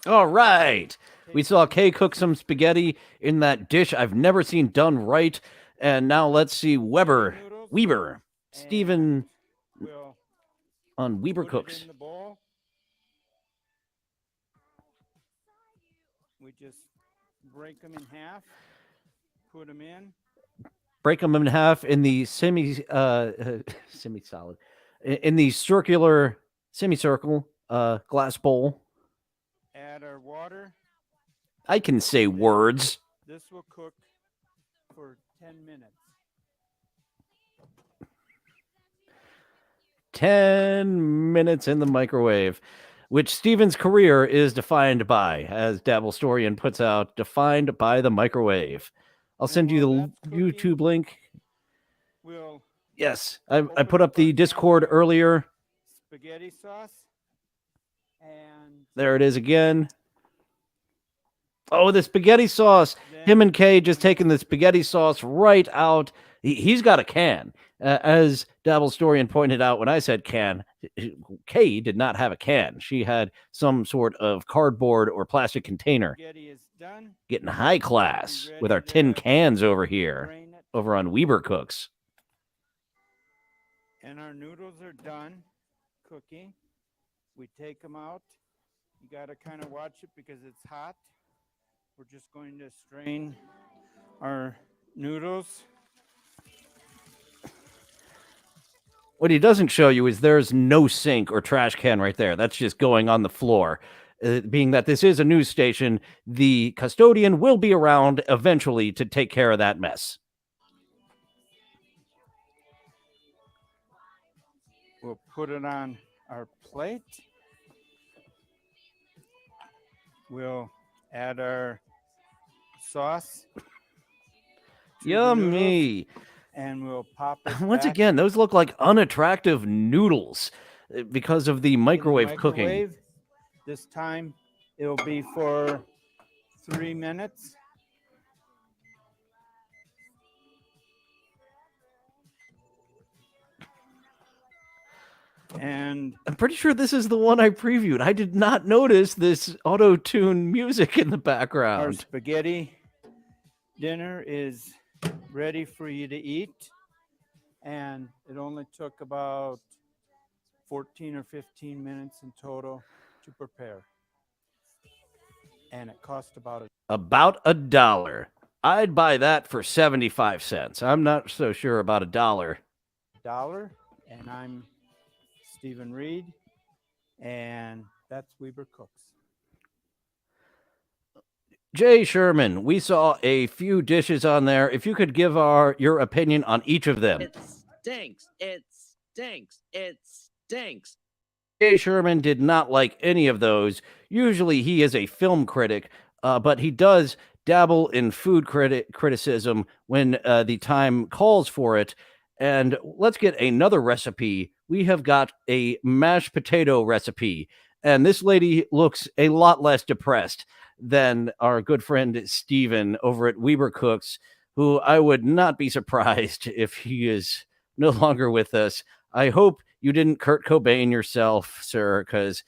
Speaker 4: All right. We saw Kay cook some spaghetti in that dish I've never seen done right. And now let's see Weber, Stephen on Weber Cooks.
Speaker 9: We just break them in half, put them in.
Speaker 4: Break them in half in the semi-solid, in the circular semicircle glass bowl.
Speaker 9: Add our water.
Speaker 4: I can say words.
Speaker 9: This will cook for 10 minutes.
Speaker 4: 10 minutes in the microwave, which Stephen's career is defined by, as Dabblestorian puts out, defined by the microwave. I'll send you the YouTube link. Yes, I put up the Discord earlier.
Speaker 9: Spaghetti sauce. And
Speaker 4: there it is again. Oh, the spaghetti sauce. Him and Kay just taking the spaghetti sauce right out. He's got a can. As Dabblestorian pointed out when I said can, Kay did not have a can. She had some sort of cardboard or plastic container. Getting high class with our tin cans over here, over on Weber Cooks.
Speaker 9: And our noodles are done cooking. We take them out. You got to kind of watch it because it's hot. We're just going to strain our noodles.
Speaker 4: What he doesn't show you is there's no sink or trash can right there. That's just going on the floor. Being that this is a news station, the custodian will be around eventually to take care of that mess.
Speaker 9: We'll put it on our plate. We'll add our sauce.
Speaker 4: Yummy.
Speaker 9: And we'll pop it
Speaker 4: Once
Speaker 9: back.
Speaker 4: again, those look like unattractive noodles because of the microwave cooking.
Speaker 9: This time it'll be for 3 minutes. And
Speaker 4: I'm pretty sure this is the one I previewed. I did not notice this auto-tune music in the background.
Speaker 9: Our spaghetti dinner is ready for you to eat. And it only took about 14 or 15 minutes in total to prepare. And it cost about
Speaker 4: $1. I'd buy that for 75 cents. I'm not so sure about $1.
Speaker 9: And I'm Stephen Reed, and that's Weber Cooks.
Speaker 4: Jay Sherman, we saw a few dishes on there. If you could give your opinion on each of them.
Speaker 10: It stinks. It stinks. It stinks.
Speaker 4: Jay Sherman did not like any of those. Usually he is a film critic, but he does dabble in food criticism when the time calls for it. And let's get another recipe. We have got a mashed potato recipe. And this lady looks a lot less depressed than our good friend Steven over at Weber Cooks, who I would not be surprised if he is no longer with us. I hope you didn't Kurt Cobain yourself, sir, because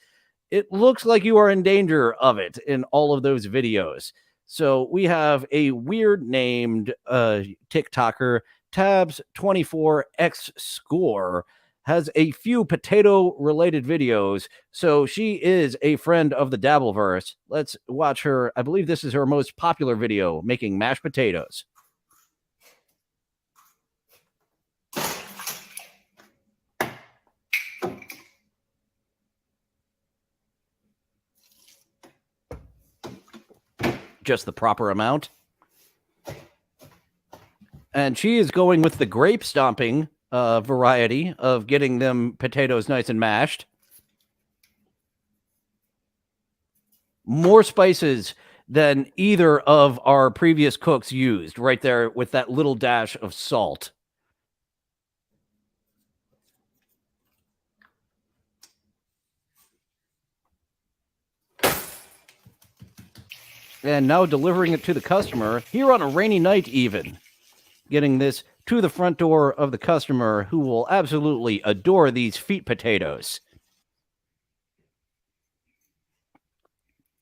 Speaker 4: it looks like you are in danger of it in all of those videos. So we have a weird named TikToker, Tabs24X Score, has a few potato related videos. So she is a friend of the Dabbleverse. Let's watch her. I believe this is her most popular video, making mashed potatoes. Just the proper amount. And she is going with the grape stomping variety of getting them potatoes nice and mashed. More spices than either of our previous cooks used right there with that little dash of salt. And now delivering it to the customer here on a rainy night even. Getting this to the front door of the customer who will absolutely adore these feet potatoes.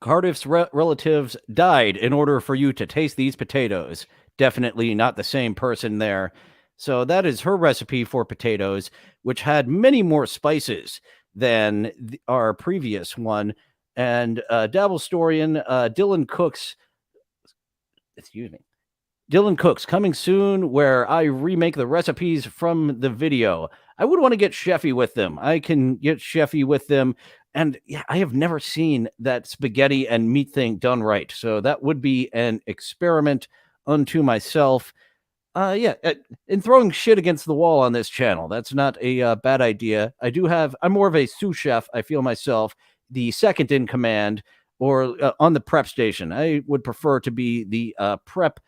Speaker 4: Cardiff's relatives died in order for you to taste these potatoes. Definitely not the same person there. So that is her recipe for potatoes, which had many more spices than our previous one. And Dabblestorian, Dillon Cooks, Dillon Cooks coming soon, where I remake the recipes from the video. I would want to get chefy with them. I can get chefy with them. And yeah, I have never seen that spaghetti and meat thing done right. So that would be an experiment unto myself. And throwing shit against the wall on this channel. That's not a bad idea. I'm more of a sous chef, I feel myself, the second in command, or on the prep station. I would prefer to be the prep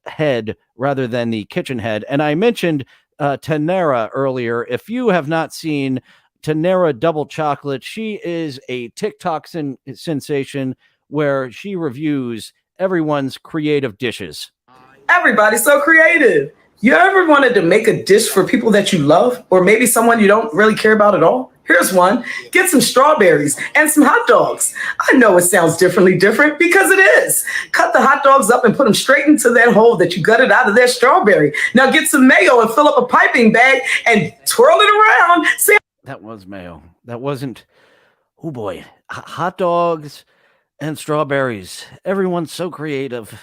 Speaker 4: head rather than the kitchen head. And I mentioned Tanera earlier. If you have not seen Tanera Double Chocolate, she is a TikTok sensation where she reviews everyone's creative dishes.
Speaker 11: Everybody's so creative. You ever wanted to make a dish for people that you love, or maybe someone you don't really care about at all? Here's one. Get some strawberries and some hot dogs. I know it sounds different because it is. Cut the hot dogs up and put them straight into that hole that you gutted out of that strawberry. Now get some mayo and fill up a piping bag and twirl it around. See?
Speaker 4: That was mayo. That wasn't. Oh boy. Hot dogs and strawberries. Everyone's so creative.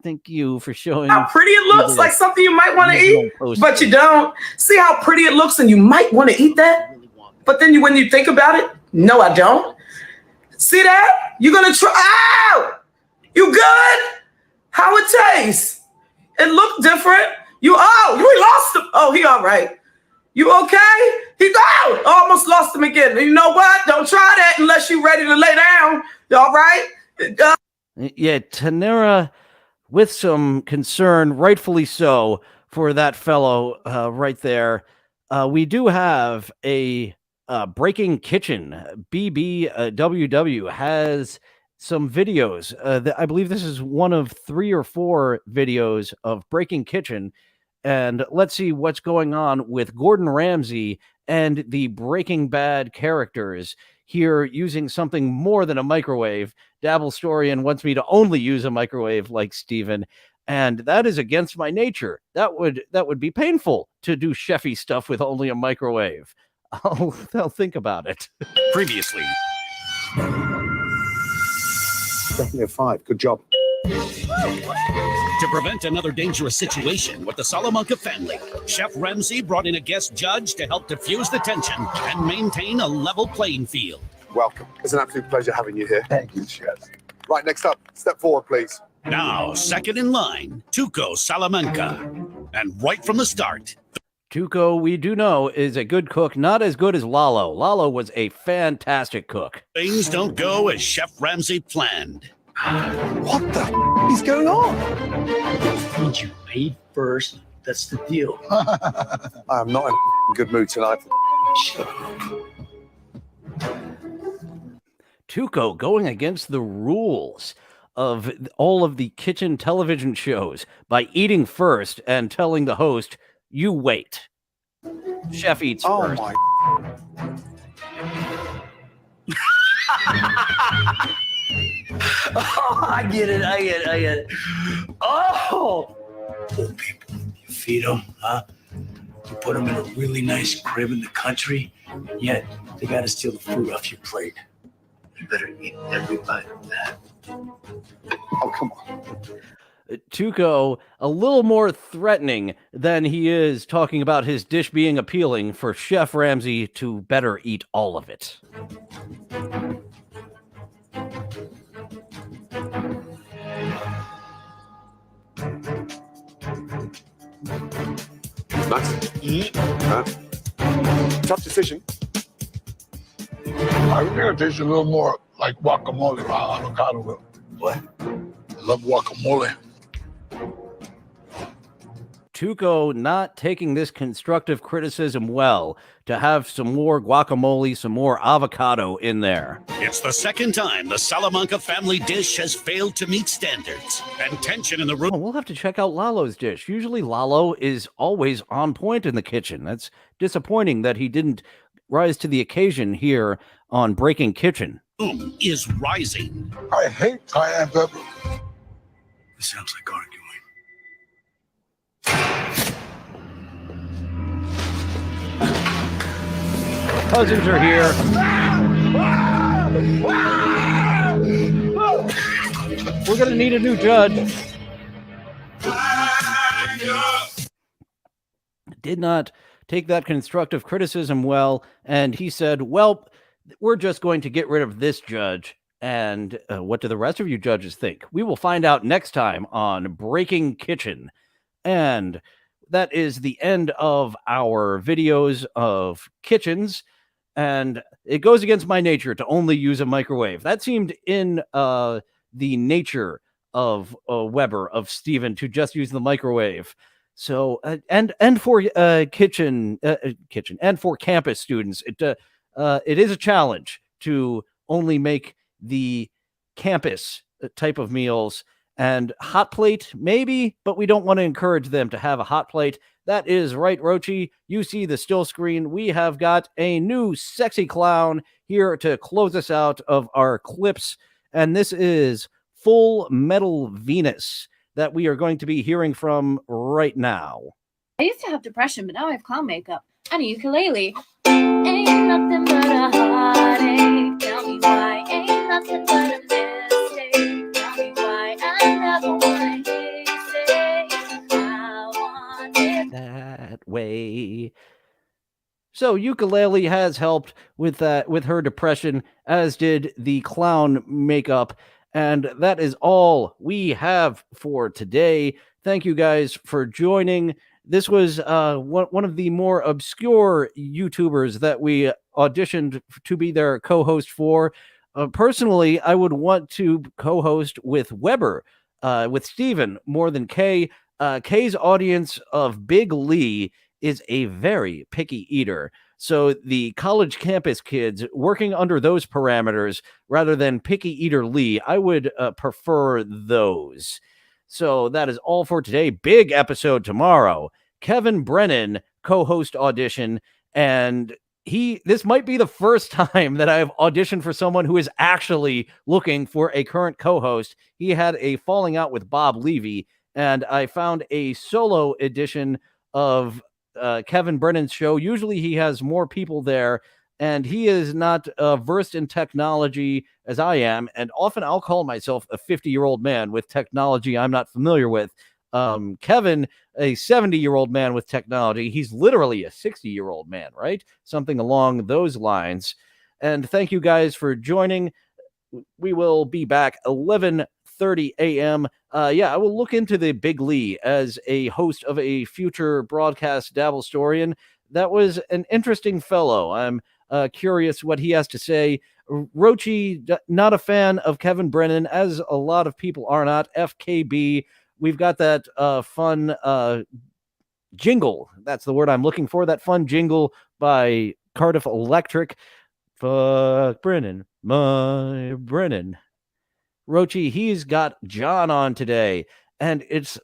Speaker 4: Thank you for showing
Speaker 11: how pretty it looks, like something you might want to eat, but you don't. See how pretty it looks and you might want to eat that? But then when you think about it, no, I don't. See that? You're going to try. Ow! You good? How it tastes? It looked different. We lost him. Oh, he all right. You okay? He's out. Almost lost him again. You know what? Don't try that unless you're ready to lay down. All right?
Speaker 4: Yeah, Tanera, with some concern, rightfully so, for that fellow right there. We do have a Breaking Kitchen. BBWW has some videos. I believe this is one of 3 or 4 videos of Breaking Kitchen. And let's see what's going on with Gordon Ramsay and the Breaking Bad characters here using something more than a microwave. Dabblestorian wants me to only use a microwave like Steven, and that is against my nature. That would be painful to do chefy stuff with only a microwave. I'll think about it.
Speaker 12: Previously.
Speaker 2: Definitely a 5. Good job.
Speaker 12: To prevent another dangerous situation with the Salamanca family, Chef Ramsay brought in a guest judge to help diffuse the tension and maintain a level playing field.
Speaker 13: Welcome. It's an absolute pleasure having you here. Thank you, Chef. Right, next up, step forward, please.
Speaker 12: Now, second in line, Tuco Salamanca. And right from the start,
Speaker 4: Tuco, we do know, is a good cook, not as good as Lalo. Lalo was a fantastic cook.
Speaker 12: Things don't go as Chef Ramsay planned.
Speaker 13: What the is going on?
Speaker 14: Need you paid first. That's the deal.
Speaker 13: I'm not in a good mood tonight.
Speaker 4: Tuco going against the rules of all of the kitchen television shows by eating first and telling the host, you wait. Chef eats
Speaker 13: Oh
Speaker 4: first.
Speaker 13: my.
Speaker 14: Oh, I get it. Oh! Old people, you feed them, huh? You put them in a really nice crib in the country, and yet they gotta steal the food off your plate. You better eat every bite of that.
Speaker 13: Oh, come on.
Speaker 4: Tuco a little more threatening than he is talking about his dish being appealing for Chef Ramsay to better eat all of it.
Speaker 13: Nice. Tough decision.
Speaker 15: I think it tastes a little more like guacamole, avocado will.
Speaker 14: What?
Speaker 15: I love guacamole.
Speaker 4: Tuco not taking this constructive criticism well, to have some more guacamole, some more avocado in there.
Speaker 12: It's the second time the Salamanca family dish has failed to meet standards, and tension in the room.
Speaker 4: Oh, we'll have to check out Lalo's dish. Usually Lalo is always on point in the kitchen. That's disappointing that he didn't rise to the occasion here on Breaking Kitchen.
Speaker 12: Is rising.
Speaker 15: I hate cayenne pepper.
Speaker 14: This sounds like arguing.
Speaker 4: Cousins are here. We're going to need a new judge. Did not take that constructive criticism well, and he said, well, we're just going to get rid of this judge. And what do the rest of you judges think? We will find out next time on Breaking Kitchen. And that is the end of our videos of kitchens. And it goes against my nature to only use a microwave. That seemed in the nature of Weber, of Steven, to just use the microwave. So and for kitchen and for campus students, it is a challenge to only make the campus type of meals. And hot plate, maybe, but we don't want to encourage them to have a hot plate. That is right, Rochi. You see the still screen. We have got a new sexy clown here to close us out of our clips. And this is Full Metal Venus that we are going to be hearing from right now.
Speaker 16: I used to have depression, but now I have clown makeup and a ukulele. Ain't nothing but a heartache. Tell me why. Ain't nothing but a mistake. Tell me why. I never want to hear you say I want it
Speaker 4: that way. So ukulele has helped with that, with her depression, as did the clown makeup. And that is all we have for today. Thank you guys for joining. This was one of the more obscure YouTubers that we auditioned to be their co-host for. Personally, I would want to co-host with Weber, with Steven, more than Kay. Kay's audience of Big Lee is a very picky eater. So the college campus kids working under those parameters rather than picky eater Lee, I would prefer those. So that is all for today. Big episode tomorrow. Kevin Brennan, co-host audition. And this might be the first time that I've auditioned for someone who is actually looking for a current co-host. He had a falling out with Bob Levy, and I found a solo edition of Kevin Brennan's show. Usually he has more people there, and he is not versed in technology as I am, and often I'll call myself a 50-year-old man with technology I'm not familiar with. Kevin, a 70-year-old man with technology. He's literally a 60-year-old man, right? Something along those lines. And thank you guys for joining. We will be back 11:30 a.m. I will look into the Big Lee as a host of a future broadcast Dabble Storian. That was an interesting fellow. I'm curious what he has to say. Rochi, not a fan of Kevin Brennan, as a lot of people are not. FKB. We've got that fun jingle. That's the word I'm looking for. That fun jingle by Cardiff Electric. Fuck Brennan, my Brennan. Rochi, he's got John on today, and it's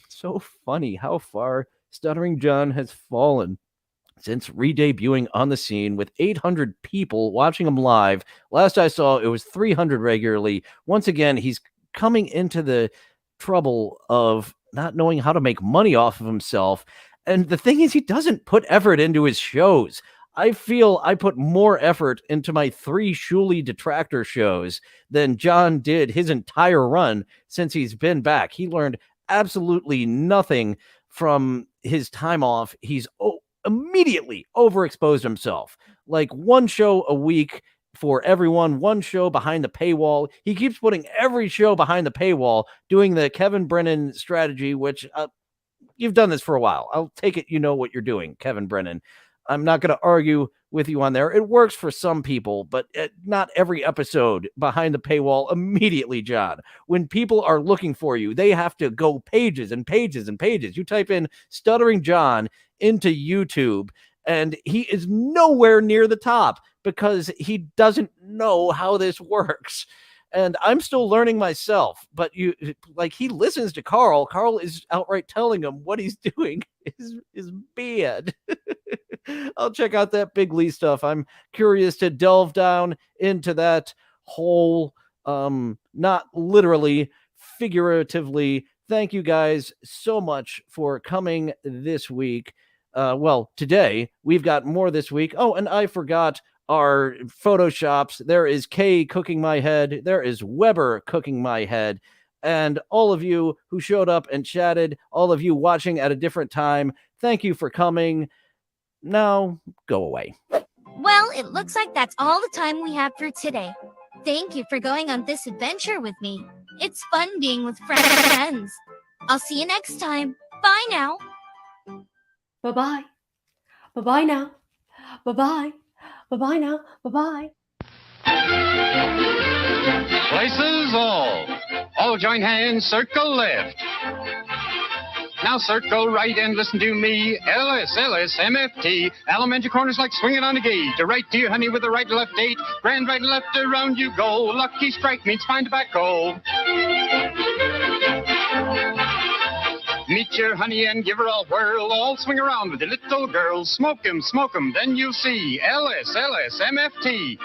Speaker 4: so funny how far Stuttering John has fallen since re-debuting on the scene with 800 people watching him live. Last I saw, it was 300 regularly. Once again, he's coming into the trouble of not knowing how to make money off of himself. And the thing is, he doesn't put effort into his shows. I feel I put more effort into my 3 Shuley detractor shows than John did his entire run since he's been back. He learned absolutely nothing from his time off. He's immediately overexposed himself. Like 1 show a week for everyone, 1 show behind the paywall. He keeps putting every show behind the paywall, doing the Kevin Brennan strategy, which you've done this for a while. I'll take it you know what you're doing, Kevin Brennan. I'm not going to argue with you on there. It works for some people, but not every episode behind the paywall immediately, John. When people are looking for you, they have to go pages and pages and pages. You type in Stuttering John into YouTube, and he is nowhere near the top because he doesn't know how this works. And I'm still learning myself, but he listens to Carl. Carl is outright telling him what he's doing is bad. I'll check out that Big Lee stuff. I'm curious to delve down into that whole, not literally, figuratively. Thank you guys so much for coming this week. Today we've got more this week. Oh, and I forgot our Photoshops. There is Kay cooking my head. There is Weber cooking my head. And all of you who showed up and chatted, all of you watching at a different time, thank you for coming. Now, go away.
Speaker 1: Well, it looks like that's all the time we have for today. Thank you for going on this adventure with me. It's fun being with friends. I'll see you next time. Bye now.
Speaker 17: Bye-bye. Bye-bye now. Bye-bye. Bye-bye now. Bye-bye.
Speaker 18: Places all join hands, circle left. Now circle right and listen to me. LS, MFT. Elementary corners like swinging on a gate. To right to your honey with the right left date. Grand right and left around you go. Lucky strike means fine tobacco. Meet your honey and give her a whirl. All swing around with the little girls. Smoke 'em, then you'll see. LS, MFT.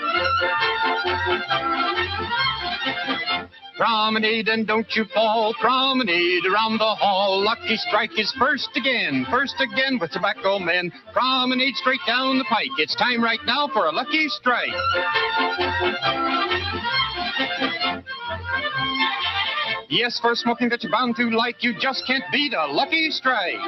Speaker 18: Promenade and don't you fall. Promenade around the hall. Lucky strike is first again with tobacco men. Promenade straight down the pike. It's time right now for a lucky strike. Yes, for smoking that you're bound to like, you just can't beat a lucky strike.